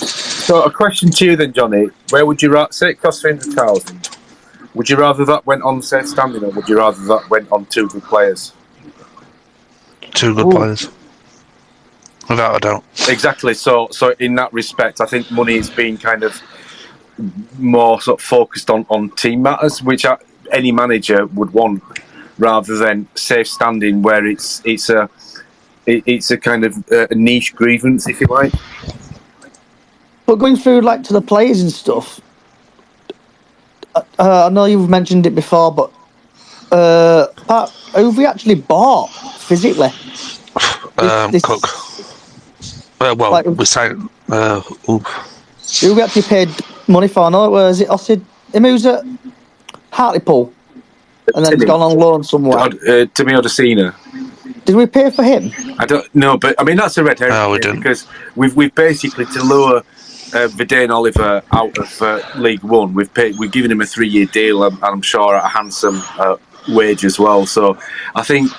So, a question to you then, Johnny. Where would you rather, say it costs 300,000, would you rather that went on safe standing, or would you rather that went on 2 good players? 2 good players. Without a doubt. Exactly. So in that respect, I think money has been kind of more sort of focused on team matters, which any manager would want, rather than safe standing, where it's a kind of a niche grievance, if you like. But going through like to the players and stuff, I know you've mentioned it before, but who have we actually bought physically? Cook. We signed. Who we actually paid money for? No, was it Osid? Him who's at Hartlepool, and then he's gone on loan somewhere. Timmy Odesina. Did we pay for him? I don't know, but I mean that's a red herring. No, we didn't, because we've basically, to lure Vidane Oliver out of League One, we've given him a 3-year deal, and I'm sure at a handsome wage as well. So I think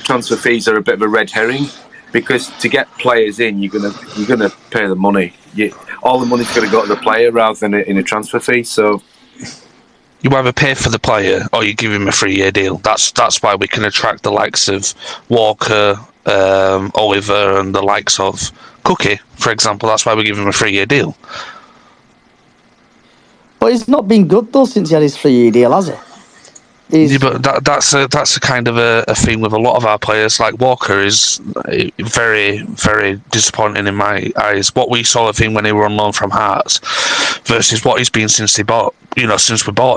transfer fees are a bit of a red herring, because to get players in, you're gonna pay the money. All the money's going to go to the player rather than in a transfer fee. So you either pay for the player or you give him a 3-year deal. That's why we can attract the likes of Walker, Oliver, and the likes of Cookie, for example. That's why we give him a 3-year deal. But he's not been good though since he had his 3-year deal, has he? Yeah, but that's a kind of a theme with a lot of our players. Like Walker is very, very disappointing in my eyes. What we saw of him when he were on loan from Hearts versus what he's been since we bought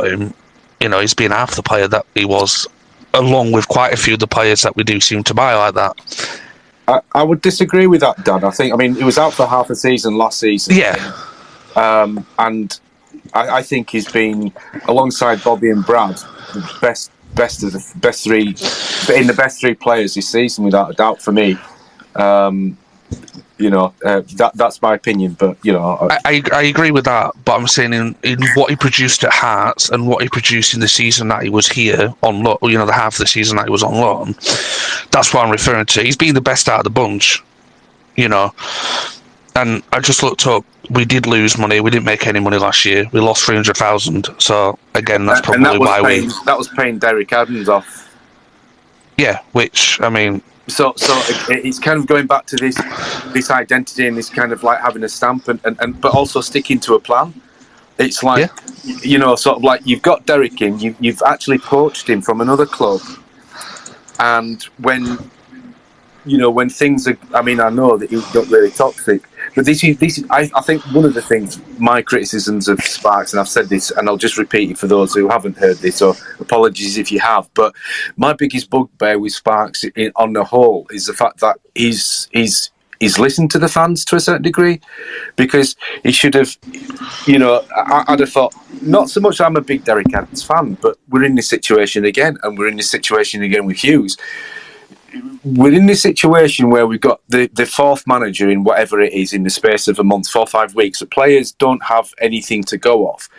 him. He's been half the player that he was, along with quite a few of the players that we do seem to buy like that. I would disagree with that, Dan. I mean, he was out for half a season last season. Yeah. And I think he's been, alongside Bobby and Brad, the best of the best three, in the best three players this season, without a doubt, for me. That's my opinion, but I agree with that. But I'm saying in what he produced at Hearts and what he produced in the season that he was here on loan, the half of the season that he was on loan, that's what I'm referring to. He's been the best out of the bunch, And I just looked up. We did lose money. We didn't make any money last year. We lost 300,000. So again, that's probably why that was paying Derek Adams off. Yeah, which I mean. So it's kind of going back to this identity and this kind of like having a stamp and but also sticking to a plan. It's like sort of like you've got Derek in. You've actually poached him from another club, and when things are. I mean, I know that he got really toxic. But this is I think one of the things, my criticisms of Sparks, and I've said this, and I'll just repeat it for those who haven't heard this, or apologies if you have, but my biggest bugbear with Sparks on the whole is the fact that he's listened to the fans to a certain degree, because he should have, I'd have thought, not so much I'm a big Derek Adams fan, but we're in this situation again, and we're in this situation again with Hughes. We're in this situation where we've got the fourth manager in whatever it is in the space of a month, 4 or 5 weeks. The players don't have anything to go off,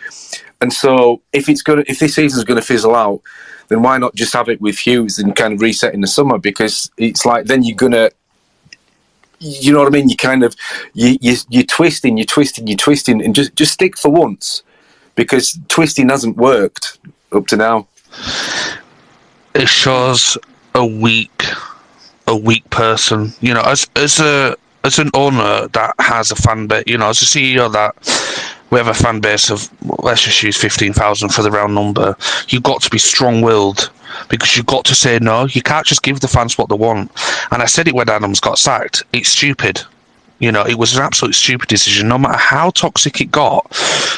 and so if this season's going to fizzle out, then why not just have it with Hughes and kind of reset in the summer? Because it's like then you're gonna, you know what I mean? You kind of you're twisting, and just stick for once, because twisting hasn't worked up to now. It shows a weak person, as an owner that has a fan base, as a CEO that we have a fan base of, let's just use 15,000 for the round number. You've got to be strong-willed, because you've got to say no. You can't just give the fans what they want. And I said it when Adams got sacked. It's stupid. It was an absolute stupid decision. No matter how toxic it got,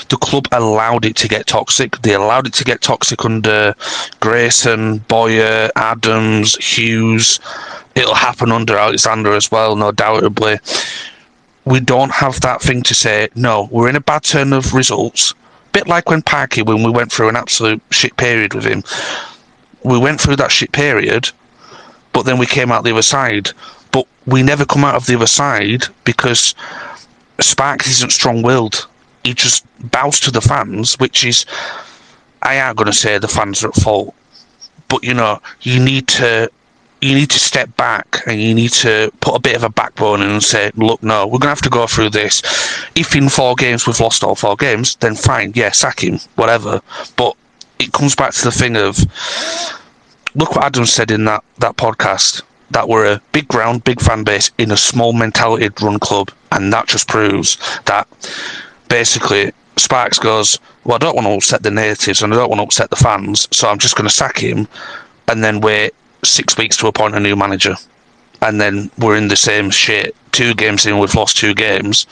the club allowed it to get toxic. They allowed it to get toxic under Grayson, Boyer, Adams, Hughes. It'll happen under Alexander as well, no doubtably. We don't have that thing to say, no, we're in a bad turn of results. Bit like when Parky, when we went through an absolute shit period with him. We went through that shit period, but then we came out the other side. But we never come out of the other side because Sparks isn't strong-willed. He just bows to the fans, which is, I am going to say the fans are at fault. But, you need to step back and you need to put a bit of a backbone in and say, look, no, we're going to have to go through this. If in 4 games we've lost all 4 games, then fine, yeah, sack him, whatever. But it comes back to the thing of, look what Adam said in that podcast, that we're a big ground, big fan base in a small mentality run club, and that just proves that basically Sparks goes, well, I don't want to upset the natives and I don't want to upset the fans, so I'm just going to sack him and then wait 6 weeks to appoint a new manager. And then we're in the same shit. 2 games in, we've lost 2 games.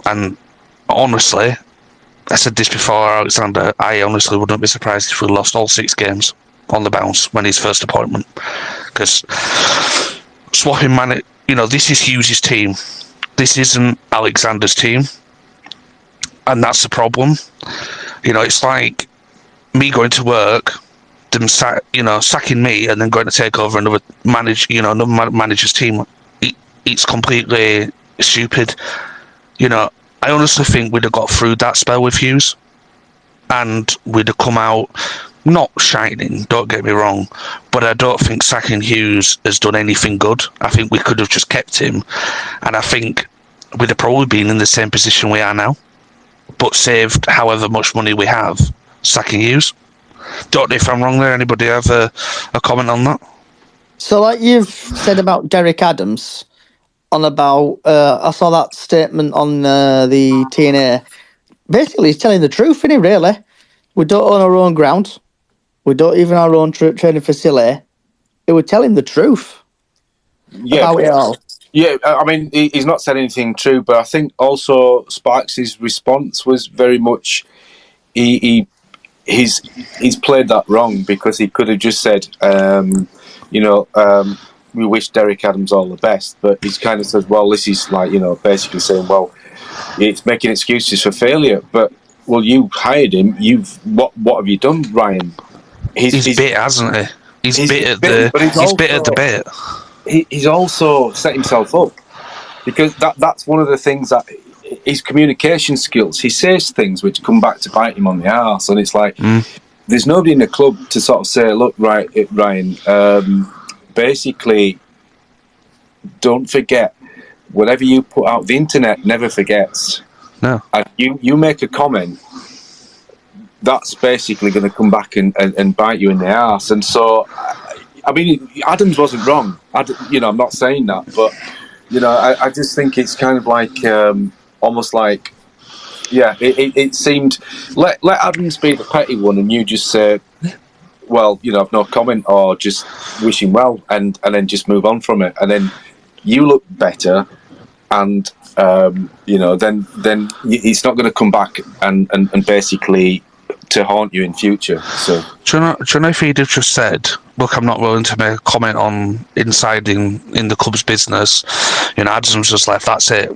And honestly, I said this before, Alexander, I honestly wouldn't be surprised if we lost all 6 games on the bounce when his first appointment. Because swapping this is Hughes' team. This isn't Alexander's team. And that's the problem. It's like me going to work, them sacking me and then going to take over another manager's team. It's completely stupid. I honestly think we'd have got through that spell with Hughes, and we'd have come out not shining, don't get me wrong, but I don't think sacking Hughes has done anything good. I think we could have just kept him, and I think we'd have probably been in the same position we are now, but saved however much money we have sacking Hughes. Don't know if I'm wrong there. Anybody have a comment on that? So, like you've said about Derek Adams, on about I saw that statement on the TNA. Basically, he's telling the truth, isn't he? Really, we don't own our own ground. We don't even our own training facility. It would tell him the truth about it all. Yeah, I mean, he's not said anything true, but I think also Sparks' response was very much he's played that wrong, because he could have just said, we wish Derek Adams all the best, but he's kind of said, well, this is like, basically saying, well, it's making excuses for failure. But well, you hired him. What have you done, Ryan? He's bit, hasn't he? He's bit at the bit. He's also set himself up, because that's one of the things that his communication skills. He says things which come back to bite him on the arse, and it's like there's nobody in the club to sort of say, look, Ryan, basically, don't forget, whatever you put out, the internet never forgets. No. You make a comment, that's basically going to come back and bite you in the arse. And so, I mean, Adams wasn't wrong. I'm not saying that, but I just think it's kind of like almost like, it seemed, let Adams be the petty one, and you just say, well, I've no comment, or just wish him well, and then just move on from it, and then you look better, and then he's not going to come back and basically to haunt you in future. So do you know if he'd have just said, look, I'm not willing to make a comment on inside in the club's business, Adams just left, that's it.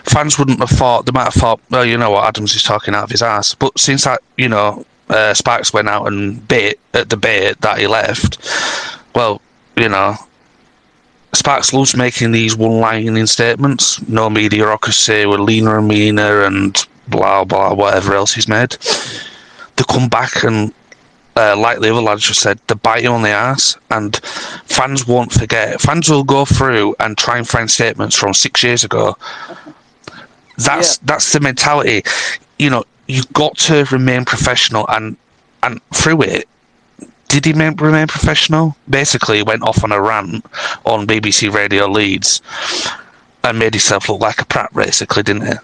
Fans wouldn't have thought, they might have thought, well, you know what, Adams is talking out of his ass. But since that, Sparks went out and bit at the bait that he left, well, Sparks loves making these one-lining statements. No mediocrity, we're leaner and meaner, and blah, blah, whatever else he's made. They come back and, like the other lads just said, they bite you on the arse, and fans won't forget. Fans will go through and try and find statements from 6 years ago. That's the mentality. You've got to remain professional, and through it, did he remain professional? Basically, he went off on a rant on BBC Radio Leeds and made himself look like a prat, basically, didn't he?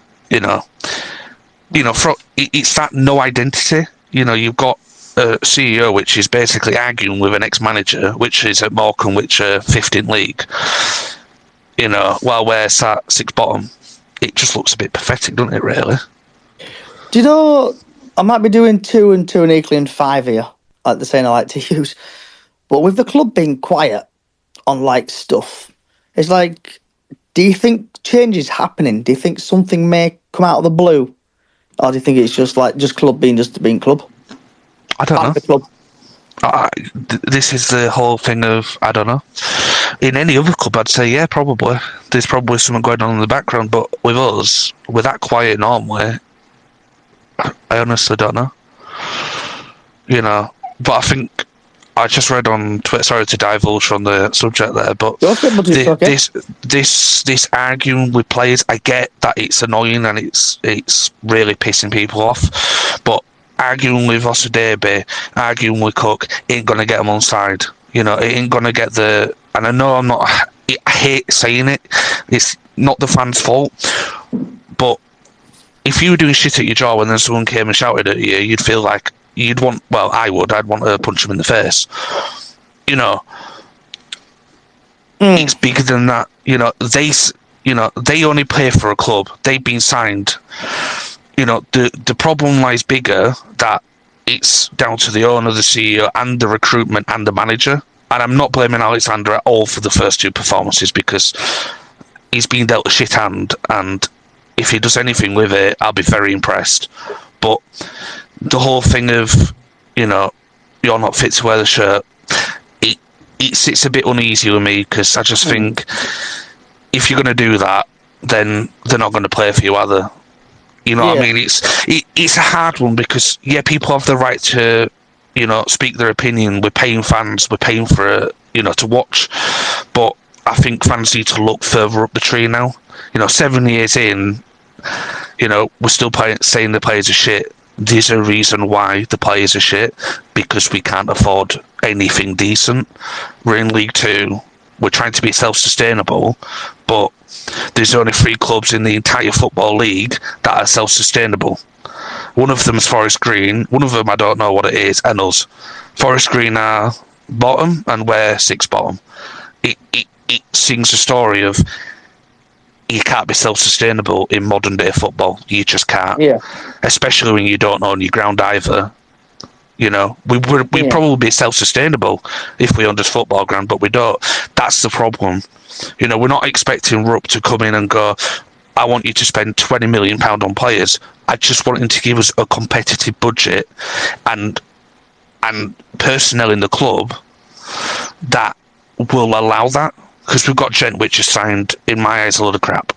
It's that no identity. You've got a CEO which is basically arguing with an ex-manager, which is at Morecambe, which are 15th league. While we're sat sixth bottom, it just looks a bit pathetic, doesn't it? Really. Do you know? I might be doing 2 and 2 and equally in 5 here, like the saying I like to use. But with the club being quiet on stuff, it's like, do you think change is happening? Do you think something may come out of the blue? Or do you think it's just club being club? I don't know. The club. This is the whole thing of, I don't know. In any other club, I'd say, yeah, probably. There's probably something going on in the background, but with us, we're that quiet normally. I honestly don't know. But I think I just read on Twitter, sorry to divulge on the subject there, but this arguing with players, I get that it's annoying and it's really pissing people off, but arguing with Osadebe, arguing with Cook, ain't going to get them on side. It ain't going to get the... And I know I hate saying it, it's not the fans' fault, but if you were doing shit at your job and then someone came and shouted at you, you'd feel like I'd want to punch him in the face. It's bigger than that. They only play for a club. They've been signed. The problem lies bigger, that it's down to the owner, the CEO, and the recruitment and the manager. And I'm not blaming Alexander at all for the first 2 performances, because he's been dealt a shit hand, and if he does anything with it, I'll be very impressed. But the whole thing of, you're not fit to wear the shirt, it sits a bit uneasy with me, because I just think if you're going to do that, then they're not going to play for you, are they? What I mean? It's a hard one, because, people have the right to speak their opinion. We're paying fans. We're paying for to watch. But I think fans need to look further up the tree now. 7 years in, we're still saying the players are shit. There's a reason why the players are shit, because we can't afford anything decent. We're in League 2. We're trying to be self-sustainable, but there's only 3 clubs in the entire Football League that are self-sustainable. One of them is Forest Green. One of them, I don't know what it is, and us. Forest Green are bottom, and we're 6th bottom. It sings a story of you can't be self-sustainable in modern-day football. You just can't. Yeah. Especially when you don't own your ground either. We'd probably be self-sustainable if we owned a football ground, but we don't. That's the problem. We're not expecting Rupp to come in and go, I want you to spend £20 million on players. I just want him to give us a competitive budget and personnel in the club that will allow that. Because we've got Gent, which is signed, in my eyes, a load of crap.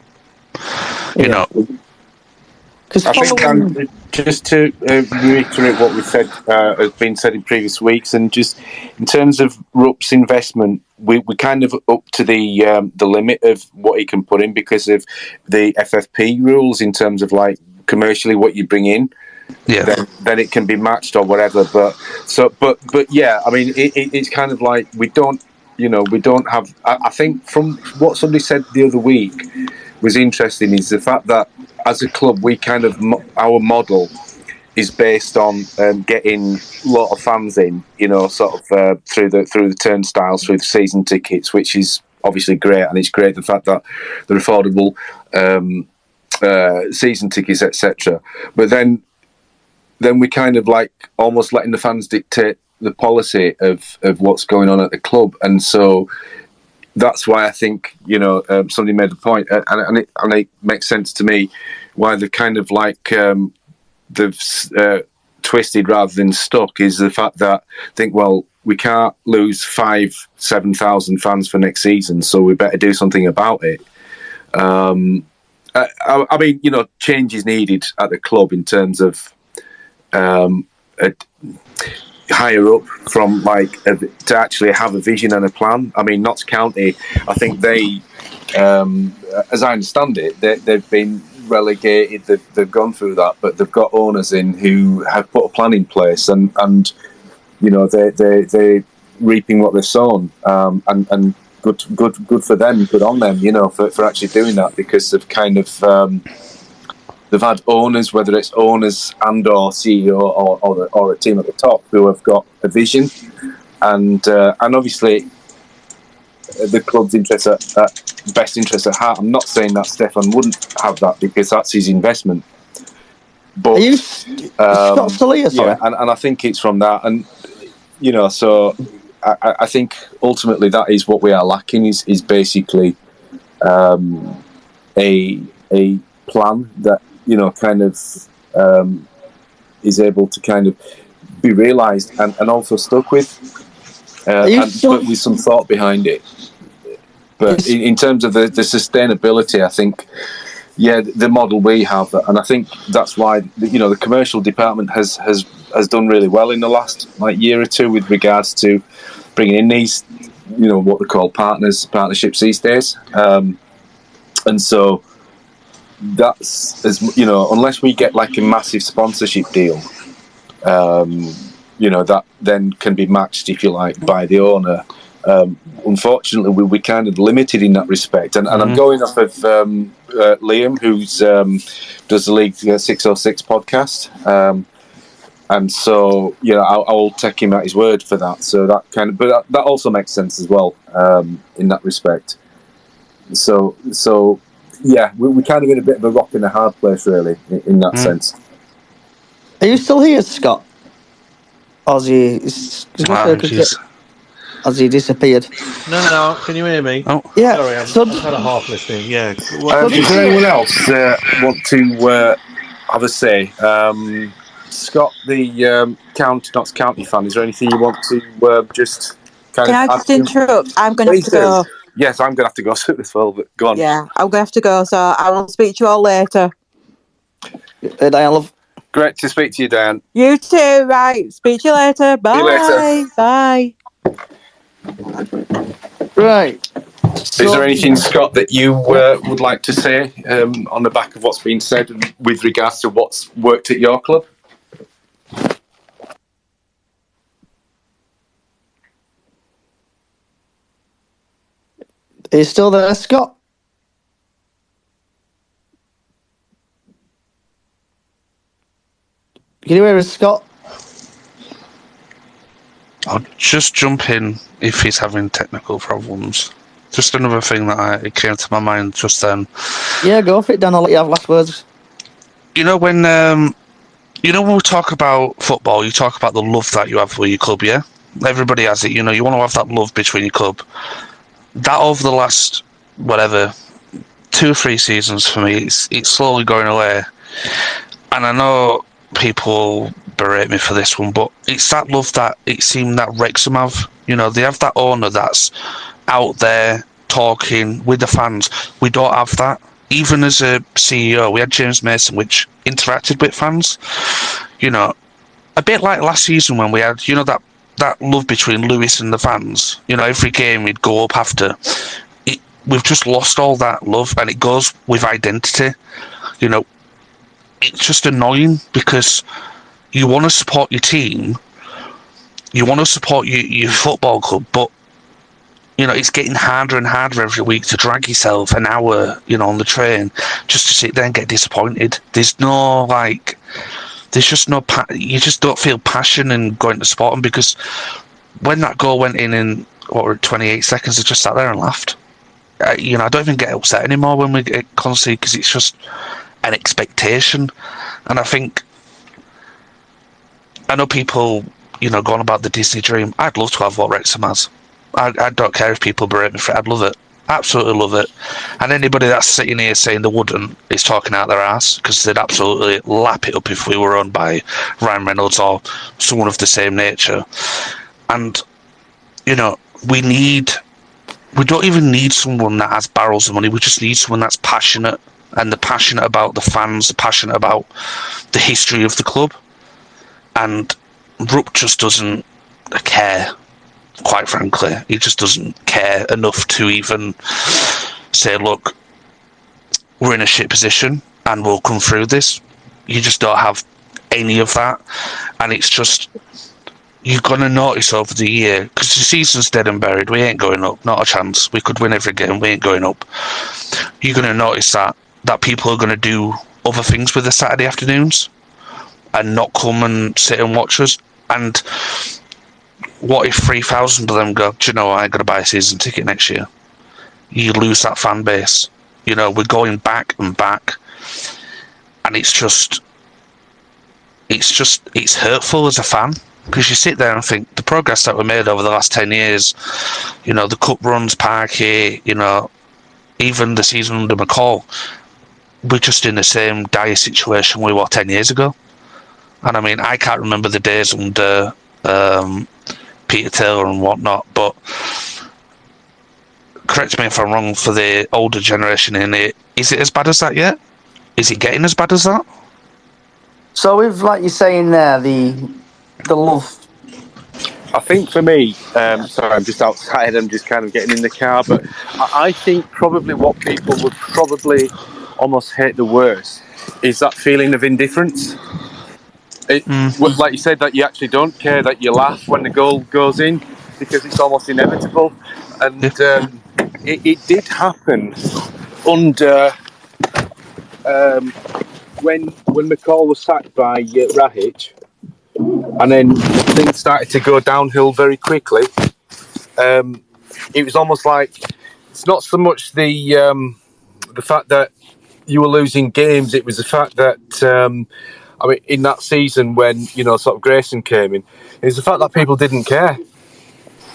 I think just to reiterate what we've said, has been said in previous weeks, and just in terms of Rupp's investment, we kind of up to the limit of what he can put in because of the FFP rules in terms of like commercially what you bring in. Yeah. Then it can be matched or whatever. But yeah, I mean, it's kind of like we don't have. I think from what somebody said the other week was interesting is the fact that as a club we kind of our model is based on getting a lot of fans in, sort of through the turnstiles, through the season tickets, which is obviously great, and it's great the fact that they're affordable season tickets, etc. But then we kind of like almost letting the fans dictate the policy of what's going on at the club, and so that's why I think somebody made the point, and it makes sense to me why they're kind of like they've twisted rather than stuck is the fact that I think, well, we can't lose 5,000-7,000 fans for next season, so we better do something about it. I mean, change is needed at the club in terms of higher up from to actually have a vision and a plan. I mean, Notts County, I think they, as I understand it, they've been relegated. They've gone through that, but they've got owners in who have put a plan in place, and they're reaping what they've sown, and good for them, good on them, for actually doing that, because they've kind of they've had owners, whether it's owners and or CEO or a team at the top, who have got a vision, and obviously the club's best interest at heart. I'm not saying that Stefan wouldn't have that, because that's his investment. But Scott still here, sorry? Yeah, and I think it's from that, and so I think ultimately that is what we are lacking is basically a plan that kind of is able to kind of be realised and also stuck with, but with some thought behind it. But in terms of the sustainability, I think, the model we have, and I think that's why the commercial department has done really well in the last year or two with regards to bringing in these what they call partnerships these days, and so. That's unless we get a massive sponsorship deal, that then can be matched, if you like, by the owner. Unfortunately, we're kind of limited in that respect, and I'm going off of Liam, who's does the League 606 podcast, and so I'll take him at his word for that. So that but that also makes sense as well in that respect. So. Yeah, we're kind of in a bit of a rock and a hard place, really, in that sense. Are you still here, Scott? Or has he disappeared? No, can you hear me? Oh. Yeah. Sorry, I'm kind of half listening. Yeah. Does anyone else want to have a say? Scott, the Notts County fan, is there anything you want to just kind Can I just interrupt? I'm going to have to go. Yes, I'm going to have to go as well, but go on. Yeah, I'm going to have to go, so I will speak to you all later. Diane, love. Great to speak to you, Dan. You too, right. Speak to you later. Bye. See you later. Bye. Right. Is there anything, Scott, that you would like to say on the back of what's been said with regards to what's worked at your club? Are you still there, Scott? Can you hear us, Scott? I'll just jump in if he's having technical problems. Just another thing that it came to my mind just then. Yeah, go for it, Dan. I'll let you have last words. You know when we talk about football, you talk about the love that you have for your club, yeah? Everybody has it, you want to have that love between your club. That over the last, 2 or 3 seasons for me, it's slowly going away. And I know people berate me for this one, but it's that love that it seemed that Wrexham have. They have that owner that's out there talking with the fans. We don't have that. Even as a CEO, we had James Mason, which interacted with fans. A bit like last season when we had, that love between Lewis and the fans. Every game we'd go up after. We've just lost all that love, and it goes with identity. It's just annoying because you want to support your team, you want to support your football club, but it's getting harder and harder every week to drag yourself an hour, on the train just to sit there and get disappointed. There's no you just don't feel passion in going to support them, because when that goal went in 28 seconds, I just sat there and laughed. I don't even get upset anymore when we get conceded, because it's just an expectation. And I know people, going about the Disney dream. I'd love to have what Wrexham has. I don't care if people berate me for it. I'd love it. Absolutely love it. And anybody that's sitting here saying they wouldn't is talking out their ass, because they'd absolutely lap it up if we were owned by Ryan Reynolds or someone of the same nature. And, we don't even need someone that has barrels of money. We just need someone that's passionate, and they're passionate about the fans, they're passionate about the history of the club. And Rupp just doesn't care, quite frankly. He just doesn't care enough to even say, look, we're in a shit position and we'll come through this. You just don't have any of that. And it's just, you're going to notice over the year, because the season's dead and buried. We ain't going up, not a chance. We could win every game, we ain't going up. You're going to notice that people are going to do other things with the Saturday afternoons and not come and sit and watch us. And what if 3,000 of them go, do you know what, I ain't going to buy a season ticket next year? You lose that fan base. We're going back and back. And it's hurtful as a fan, because you sit there and think the progress that we made over the last 10 years, the cup runs, Parky, even the season under McCall, we're just in the same dire situation we were 10 years ago. And I mean, I can't remember the days under Peter Taylor and whatnot, but correct me if I'm wrong, for the older generation in it, is it as bad as that yet? Is it getting as bad as that? So with, like you're saying there, the love. I think for me, sorry, I'm just outside, I'm just kind of getting in the car, but I think probably what people would probably almost hate the worst is that feeling of indifference. Like you said, that you actually don't care, that you laugh when the goal goes in because it's almost inevitable. And it did happen under when McCall was sacked by Rahic, and then things started to go downhill very quickly. It was almost like, it's not so much the fact that you were losing games, it was the fact that I mean, in that season when, sort of Grayson came in, it was the fact that people didn't care,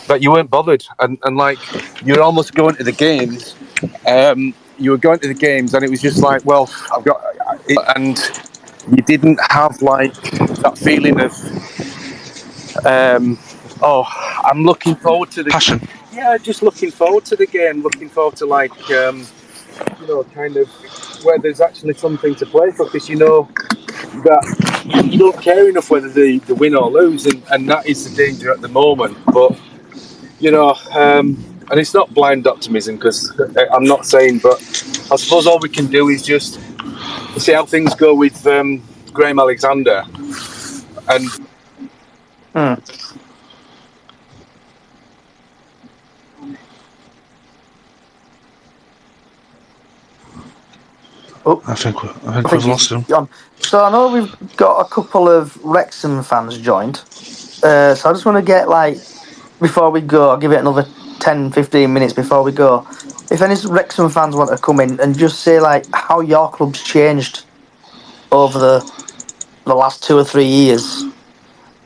that you weren't bothered, and like, you're almost going to the games, and it was just like, well, I've got it, and you didn't have like that feeling of I'm looking forward to the passion. Yeah, just looking forward to the game, looking forward to like kind of where there's actually something to play for, because that you don't care enough whether they win or lose, and that is the danger at the moment. But and it's not blind optimism, because I'm not saying, but I suppose all we can do is just see how things go with Graham Alexander, and I think we've lost him. Gone. So I know we've got a couple of Wrexham fans joined. So I just want to get, before we go, I'll give it another 10, 15 minutes before we go. If any Wrexham fans want to come in and just say how your club's changed over the last 2 or 3 years.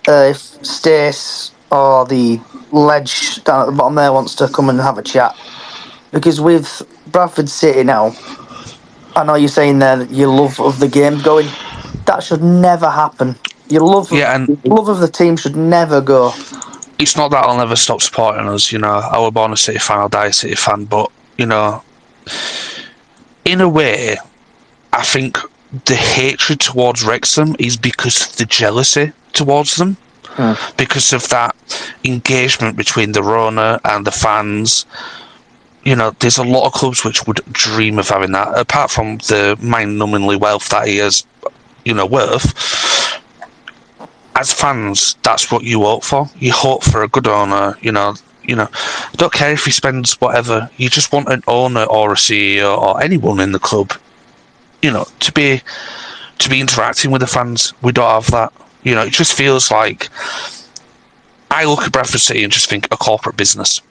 If Stace or the Ledge down at the bottom there wants to come and have a chat. Because with Bradford City now, I know you're saying there that your love of the game's going. That should never happen. Your love of the team should never go. It's not that I'll never stop supporting us. I was born a City fan, I'll die a City fan. But, in a way, I think the hatred towards Wrexham is because of the jealousy towards them. Because of that engagement between the owner and the fans. There's a lot of clubs which would dream of having that, apart from the mind-numbingly wealth that he is, worth. As fans, that's what you hope for. You hope for a good owner, you don't care if he spends whatever. You just want an owner or a CEO or anyone in the club, to be interacting with the fans. We don't have that. It just feels like I look at Bradford City and just think a corporate business.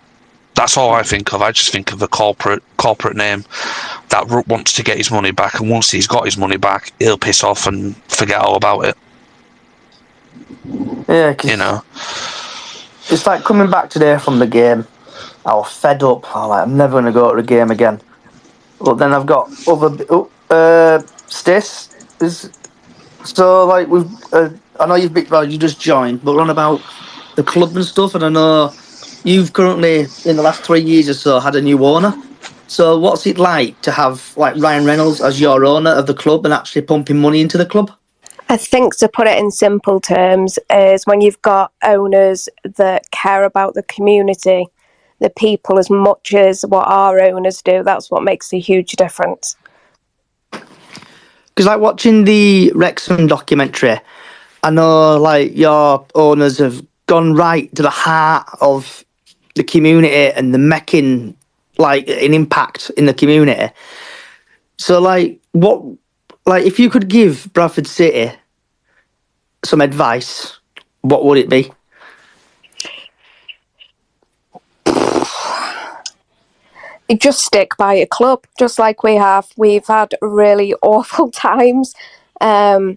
That's all I think of. I just think of a corporate name that wants to get his money back, and once he's got his money back, he'll piss off and forget all about it. Yeah, cause it's like coming back today from the game. I was fed up. I'm never going to go to the game again. But then I've got other Stace is so we've. I know you just joined, but we're on about the club and stuff, and I know you've currently, in the last 3 years or so, had a new owner. So what's it like to have Ryan Reynolds as your owner of the club and actually pumping money into the club? I think, to put it in simple terms, is when you've got owners that care about the community, the people, as much as what our owners do, that's what makes a huge difference. Because watching the Wrexham documentary, I know your owners have gone right to the heart of the community and the making an impact in the community. So what if you could give Bradford City some advice, what would it be? Just stick by your club, just like we have. We've had really awful times, to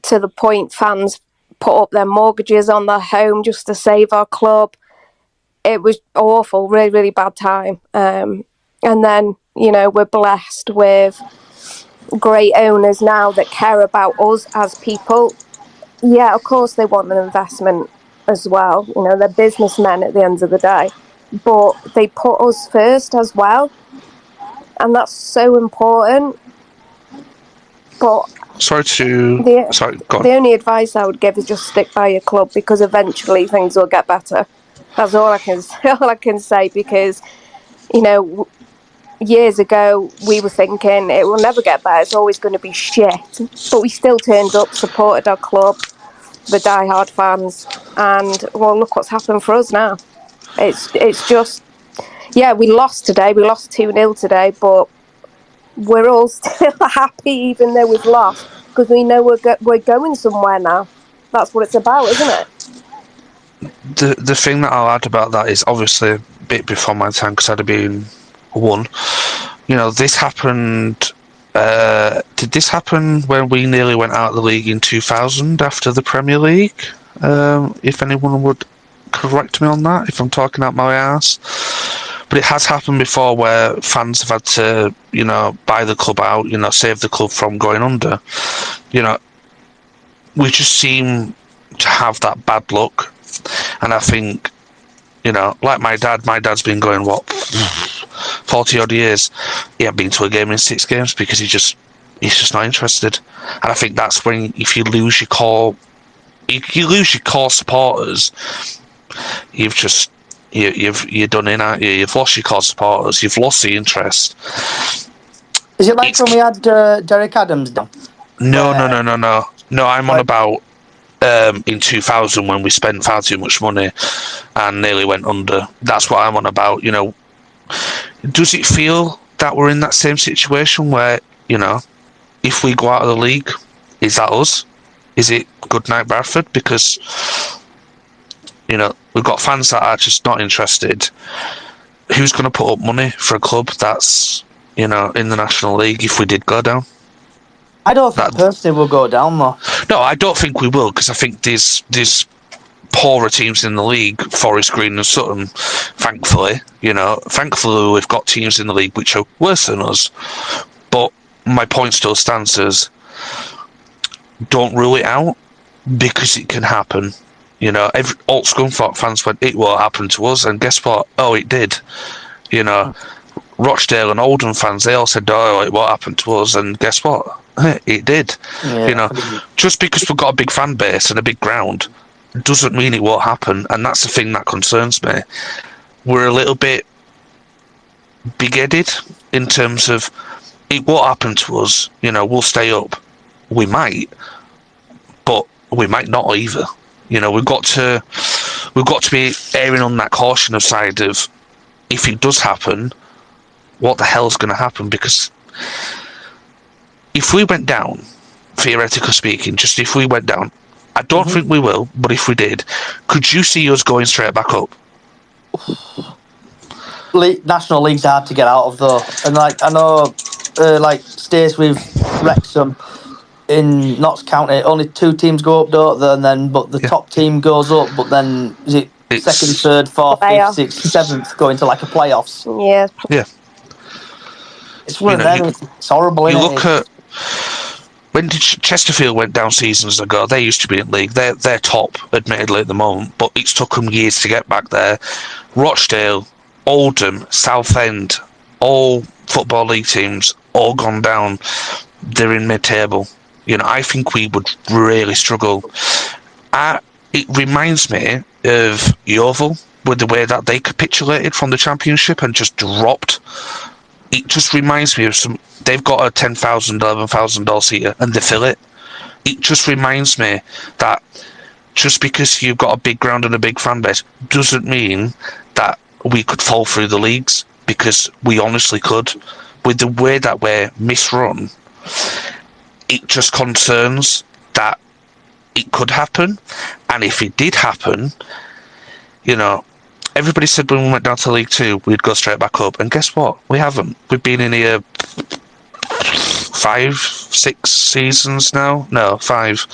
the point fans put up their mortgages on their home just to save our club. It was awful, really, really bad time. And then, we're blessed with great owners now that care about us as people. Yeah, of course they want an investment as well. They're businessmen at the end of the day. But they put us first as well. And that's so important. But the only advice I would give is just stick by your club, because eventually things will get better. That's all I can say, because, years ago we were thinking it will never get better, it's always going to be shit. But we still turned up, supported our club, the diehard fans, and, well, look what's happened for us now. It's just, yeah, we lost today. We lost 2-0 today, but we're all still happy even though we've lost, because we know we're going somewhere now. That's what it's about, isn't it? The thing that I'll add about that is obviously a bit before my time, because I'd have been 1. This happened. Did this happen when we nearly went out of the league in 2000 after the Premier League? If anyone would correct me on that, if I'm talking out my arse. But it has happened before where fans have had to, buy the club out, save the club from going under. We just seem to have that bad luck. And I think, like my dad's been going, 40 odd years. He hadn't been to a game in 6 games because he just he's just not interested. And I think that's when, if you lose your core, supporters, you're done in, aren't you? You've lost your core supporters. You've lost the interest. Is it like when we had Derek Adams down? No. I'm on about in 2000 when we spent far too much money and nearly went under. That's what I'm on about. You know, does it feel that we're in that same situation where, you know, if we go out of the league, is that us? Is it good night Bradford? Because, you know, we've got fans that are just not interested. Who's going to put up money for a club that's, you know, in the National League if we did go down? I don't think personally we'll go down, though. No, I don't think we will, because I think there's poorer teams in the league, Forest Green and Sutton, thankfully. You know, thankfully we've got teams in the league which are worse than us. But my point still stands as, don't rule it out, because it can happen. You know, all Scunthorpe fans went, it won't happen to us, and guess what? Oh, it did. You know, Rochdale and Oldham fans, they all said, oh, it won't happen to us, and guess what? It did. Yeah. You know, just because we've got a big fan base and a big ground doesn't mean it won't happen, and that's the thing that concerns me. We're a little bit big-headed in terms of, it won't happen to us. You know, we'll stay up. We might, but we might not either. You know, we've got to be erring on that caution of side of, if it does happen, what the hell's going to happen? Because if we went down, theoretically speaking, just if we went down, I don't think we will, but if we did, could you see us going straight back up? National League's hard to get out of, though, and like I know, like stays with Wrexham in Notts County, only 2 teams go up, don't they? And then, but the top team goes up, but then is it second, third, fourth, fifth, sixth, seventh going to like a playoffs? Yeah. It's one of them. It's horrible. You look at when Chesterfield went down seasons ago. They used to be in league. They're top, admittedly, at the moment, but it's took them years to get back there. Rochdale, Oldham, Southend, all Football League teams, all gone down. They're in mid-table. You know, I think we would really struggle. It reminds me of Yeovil, with the way that they capitulated from the Championship and just dropped. It just reminds me of they've got a $10,000, $11,000 seater and they fill it. It just reminds me that just because you've got a big ground and a big fan base doesn't mean that we could fall through the leagues, because we honestly could. With the way that we're misrun, it just concerns that it could happen. And if it did happen, you know, everybody said when we went down to League 2 we'd go straight back up, and guess what? We haven't. We've been in here 5, 6 seasons now. No, 5.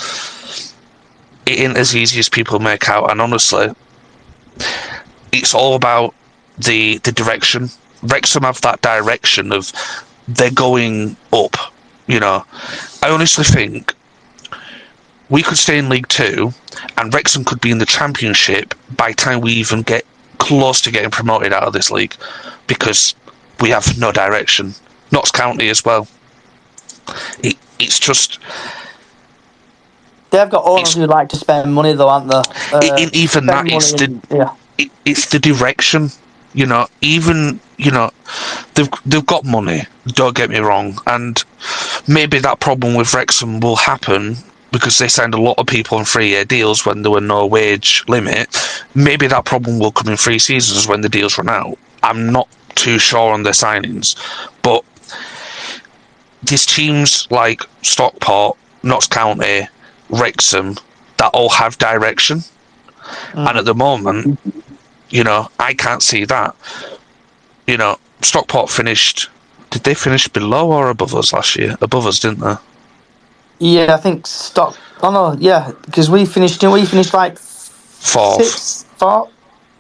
It ain't as easy as people make out, and honestly, it's all about the direction. Wrexham have that direction of they're going up. You know, I honestly think we could stay in League 2 and Wrexham could be in the Championship by the time we even get close to getting promoted out of this league, because we have no direction. Notts County as well. It's just... They've got owners who like to spend money, though, aren't they? Even that, it's the direction. You know, even, you know, they've got money, don't get me wrong, and maybe that problem with Wrexham will happen because they signed a lot of people on 3-year deals when there were no wage limit. Maybe that problem will come in 3 seasons when the deals run out. I'm not too sure on their signings, but there's teams like Stockport, Notts County, Wrexham that all have direction, and at the moment, you know, I can't see that. You know, Stockport finished... Did they finish below or above us last year? Above us, didn't they? Yeah, I think Oh no, yeah, because we finished like 4th. 4th or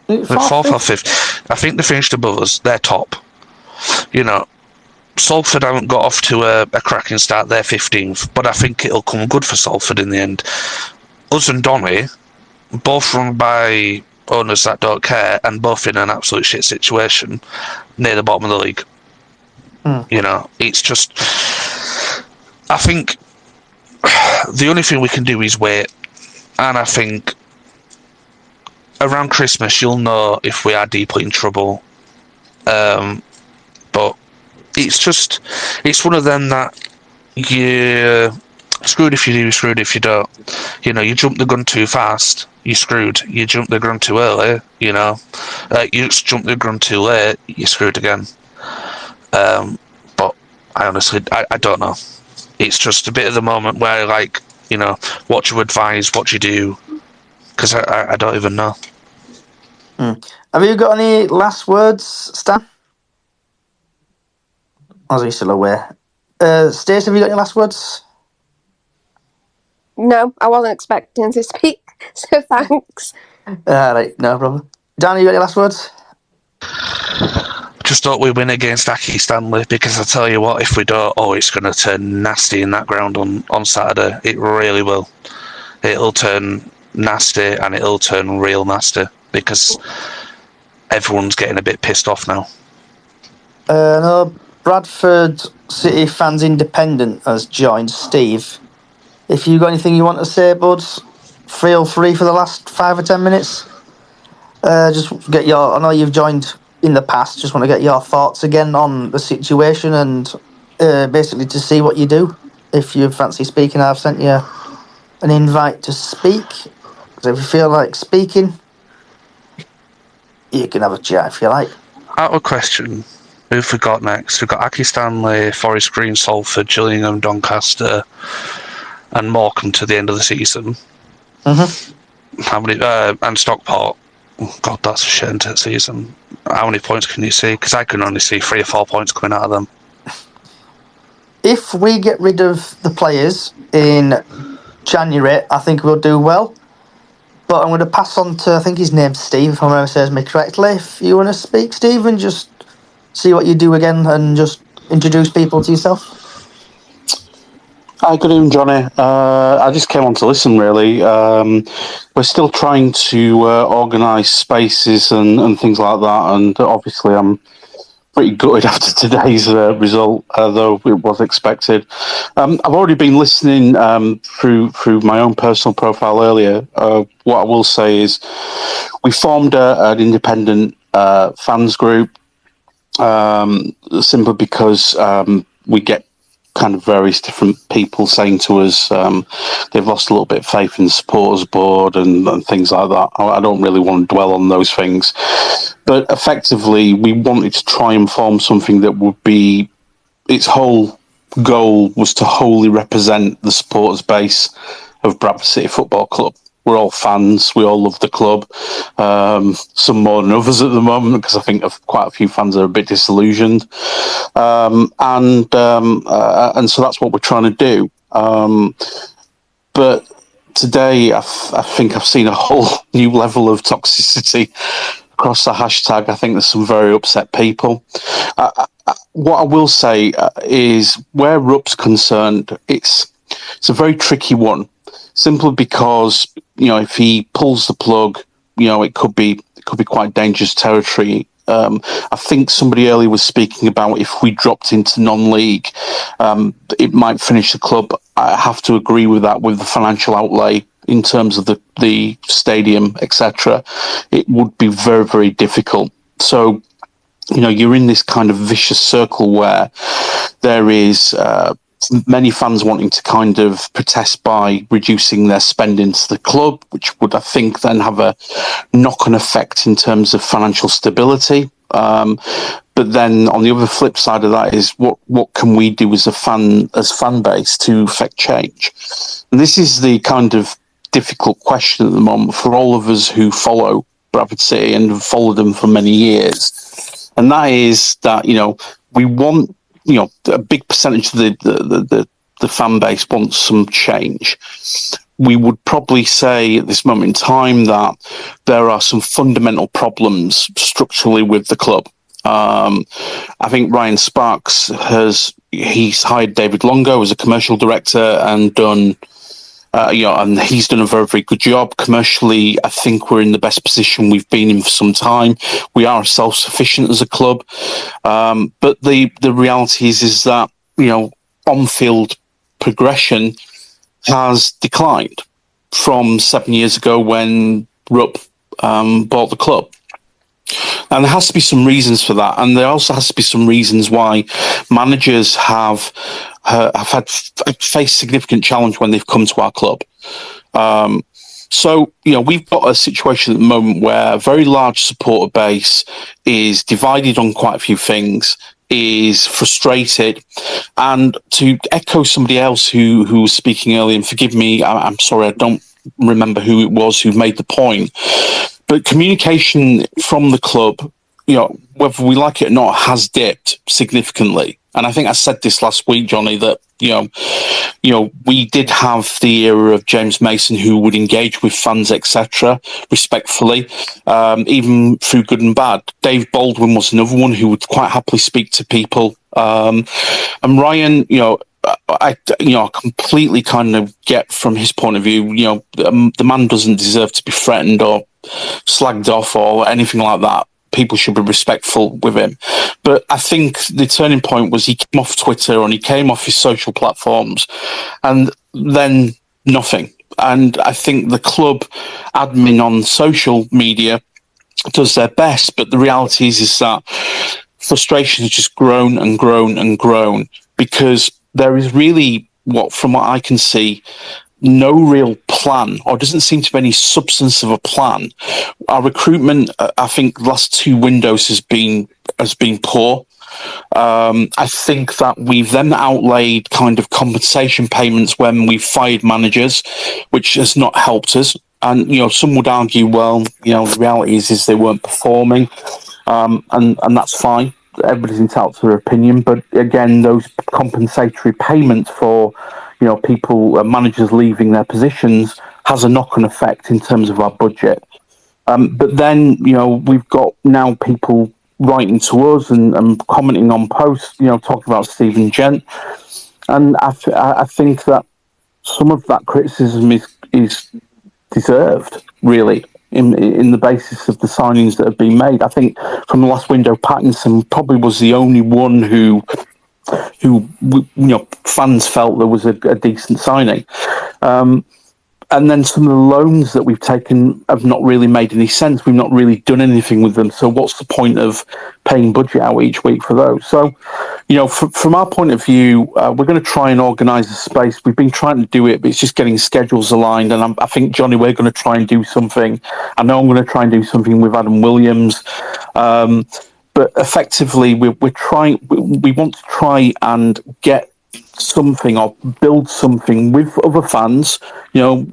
5th. I think they finished above us. They're top. You know, Salford haven't got off to a cracking start. They're 15th, but I think it'll come good for Salford in the end. Us and Donny, both run by owners that don't care, and both in an absolute shit situation near the bottom of the league. You know, it's just I think the only thing we can do is wait, and I think around Christmas you'll know if we are deeply in trouble. But it's one of them that you're screwed if you do, screwed if you don't. You know, you jump the gun too fast, you're screwed. You jump the gun too early, you know. You jump the gun too late, you're screwed again. But I honestly, I don't know. It's just a bit of the moment where, like, you know, what you advise, what you do, because I don't even know. Have you got any last words, Stan? Or is he still away? Stacey, have you got any last words? No, I wasn't expecting to speak, so thanks. Right, no problem. Dan, you got any last words? Just hope we win against Aki Stanley, because I tell you what, if we don't, it's going to turn nasty in that ground on Saturday. It really will. It'll turn nasty, and it'll turn real nasty, because everyone's getting a bit pissed off now. No, Bradford City Fans Independent has joined. Steve, if you got anything you want to say, bud, feel free for the last 5 or 10 minutes. Just get your. I know you've joined in the past. Just want to get your thoughts again on the situation and basically to see what you do. If you fancy speaking, I've sent you an invite to speak. So if you feel like speaking, you can have a chat if you like. Out of question, who've we got next? We've got Aki Stanley, Forest Green, Salford, Gillingham, Doncaster, and Morecambe to the end of the season. How many? And Stockport. Oh, God, that's a shit into the season. How many points can you see? Because I can only see 3 or 4 points coming out of them. If we get rid of the players in January, I think we'll do well. But I'm going to pass on to, I think his name's Steve, if I remember says me correctly. If you want to speak, Steve, and just see what you do again and just introduce people to yourself. Hi, good evening, Johnny. I just came on to listen, really. We're still trying to organise spaces and things like that, and obviously I'm pretty gutted after today's result, though it was expected. I've already been listening through my own personal profile earlier. What I will say is we formed an independent fans group simply because we get kind of various different people saying to us they've lost a little bit of faith in the supporters board and things like that. I don't really want to dwell on those things, but effectively we wanted to try and form something that would be, its whole goal was to wholly represent the supporters base of Bradford City Football Club. We're all fans. We all love the club. Some more than others at the moment, because I think quite a few fans are a bit disillusioned. And so that's what we're trying to do. But today, I think I've seen a whole new level of toxicity across the hashtag. I think there's some very upset people. What I will say is, where Rupp's concerned, it's a very tricky one. Simply because, you know, if he pulls the plug, you know, it could be quite dangerous territory. I think somebody earlier was speaking about if we dropped into non-league, it might finish the club. I have to agree with that, with the financial outlay in terms of the stadium, etc. It would be very, very difficult. So, you know, you're in this kind of vicious circle where there is many fans wanting to kind of protest by reducing their spending to the club, which would, I think, then have a knock-on effect in terms of financial stability. But then on the other flip side of that is what can we do as fan base to affect change? And this is the kind of difficult question at the moment for all of us who follow Bradford City and have followed them for many years. And that is that, you know, we want, you know, a big percentage of the fan base wants some change. We would probably say at this moment in time that there are some fundamental problems structurally with the club. I think Ryan Sparks he's hired David Longo as a commercial director and done, and he's done a very, very good job. Commercially, I think we're in the best position we've been in for some time. We are self-sufficient as a club. But the reality is that, you know, on-field progression has declined from 7 years ago when Rupp bought the club. And there has to be some reasons for that, and there also has to be some reasons why managers have faced significant challenge when they've come to our club. So, we've got a situation at the moment where a very large supporter base is divided on quite a few things, is frustrated. And to echo somebody else who was speaking earlier, and forgive me, I'm sorry, I don't remember who it was who made the point, but communication from the club, whether we like it or not, has dipped significantly. And I think I said this last week, Johnny, that, we did have the era of James Mason who would engage with fans, etc., respectfully, even through good and bad. Dave Baldwin was another one who would quite happily speak to people. And Ryan, I completely kind of get from his point of view, the man doesn't deserve to be threatened or slagged off or anything like that. People should be respectful with him. But I think the turning point was he came off Twitter and he came off his social platforms and then nothing. And I think the club admin on social media does their best, but the reality is that frustration has just grown and grown and grown because there is really, from what I can see, no real plan, or doesn't seem to be any substance of a plan. Our recruitment, I think, the last 2 windows has been poor. I think that we've then outlaid kind of compensation payments when we've fired managers, which has not helped us. And some would argue, well, the reality is they weren't performing, and that's fine. Everybody's entitled to their opinion, but again, those compensatory payments for people, managers leaving their positions has a knock-on effect in terms of our budget. But then, we've got now people writing to us and commenting on posts, talking about Stephen Gent. And I think that some of that criticism is deserved, really, in the basis of the signings that have been made. I think from the last window, Pattinson probably was the only one who fans felt there was a decent signing. And then some of the loans that we've taken have not really made any sense. We've not really done anything with them. So what's the point of paying budget out each week for those? So, from our point of view, we're going to try and organise a space. We've been trying to do it, but it's just getting schedules aligned. And I think, Johnny, we're going to try and do something. I know I'm going to try and do something with Adam Williams. But effectively, we want to try and get something or build something with other fans. We're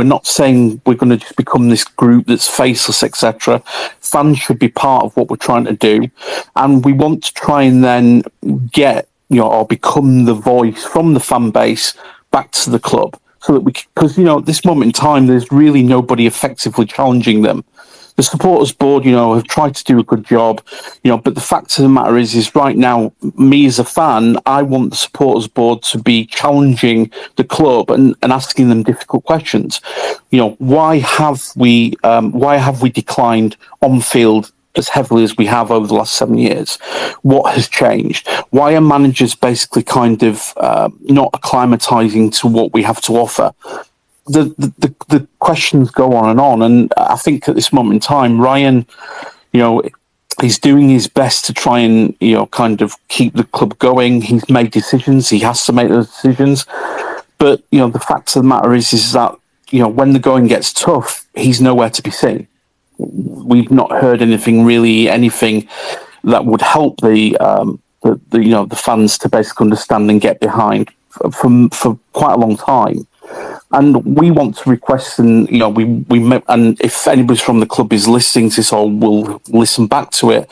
not saying we're going to just become this group that's faceless, etc. Fans should be part of what we're trying to do, and we want to try and then get or become the voice from the fan base back to the club, so that because at this moment in time, there's really nobody effectively challenging them. The supporters board, have tried to do a good job, but the fact of the matter is right now, me as a fan, I want the supporters board to be challenging the club and asking them difficult questions. Why have we declined on field as heavily as we have over the last 7 years? What has changed? Why are managers basically kind of not acclimatizing to what we have to offer? The questions go on, and I think at this moment in time, Ryan, he's doing his best to try and kind of keep the club going. He's made decisions; he has to make those decisions. But the fact of the matter is that when the going gets tough, he's nowhere to be seen. We've not heard anything that would help the fans to basically understand and get behind for quite a long time. And we want to request, and and if anybody's from the club is listening to this or will listen back to it,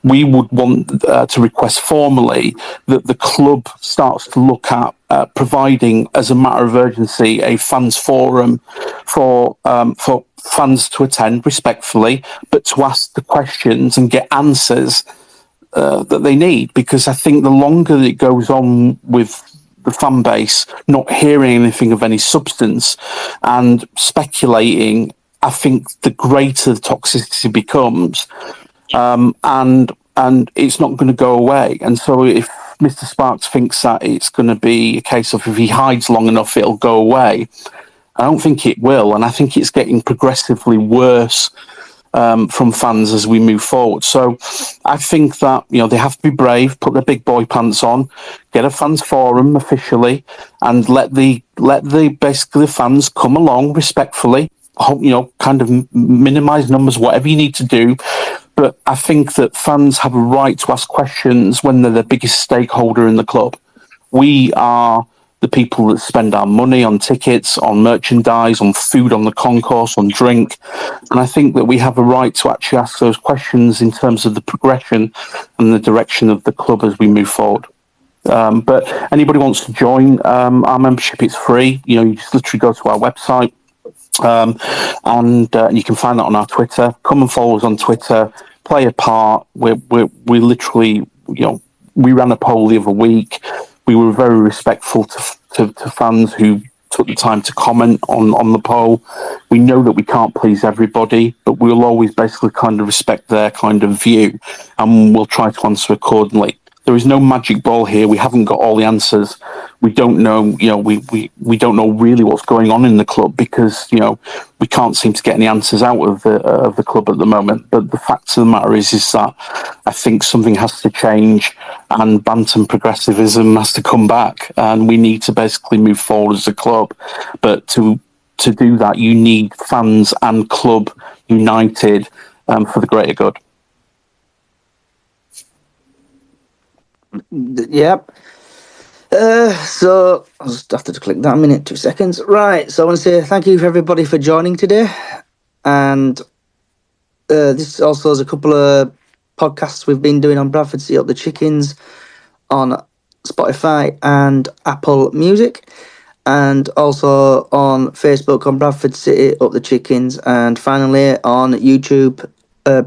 we would want to request formally that the club starts to look at providing, as a matter of urgency, a fans forum for fans to attend respectfully, but to ask the questions and get answers that they need. Because I think the longer it goes on with the fan base not hearing anything of any substance and speculating, I think the greater the toxicity becomes, and it's not going to go away. And so if Mr. Sparks thinks that it's going to be a case of if he hides long enough, it'll go away. I don't think it will, and I think it's getting progressively worse from fans as we move forward. So I think that they have to be brave, put their big boy pants on, get a fans forum officially, and let the basically the fans come along respectfully. Kind of minimise numbers, whatever you need to do. But I think that fans have a right to ask questions when they're the biggest stakeholder in the club. We are the people that spend our money on tickets, on merchandise, on food on the concourse, on drink. And I think that we have a right to actually ask those questions in terms of the progression and the direction of the club as we move forward. But anybody wants to join our membership, it's free. You just literally go to our website. And you can find that on our Twitter. Come and follow us on Twitter. Play a part. We literally, we ran a poll the other week. We were very respectful to fans who took the time to comment on the poll. We know that we can't please everybody, but we'll always basically kind of respect their kind of view, and we'll try to answer accordingly. There is no magic ball here. We haven't got all the answers. We don't know, we don't know really what's going on in the club because, we can't seem to get any answers out of the club at the moment. But the fact of the matter is that I think something has to change and Bantam progressivism has to come back, and we need to basically move forward as a club. But to do that, you need fans and club united for the greater good. Yep. So I'll just have to click that a minute, 2 seconds. Right. So I want to say thank you for everybody for joining today. And this also is a couple of podcasts we've been doing on Bradford City Up the Chickens on Spotify and Apple Music, and also on Facebook on Bradford City Up the Chickens, and finally on YouTube,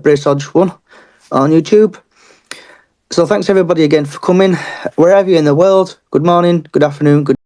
Brace Hodge 1 on YouTube. So thanks everybody again for coming, wherever you're in the world. Good morning, good afternoon, good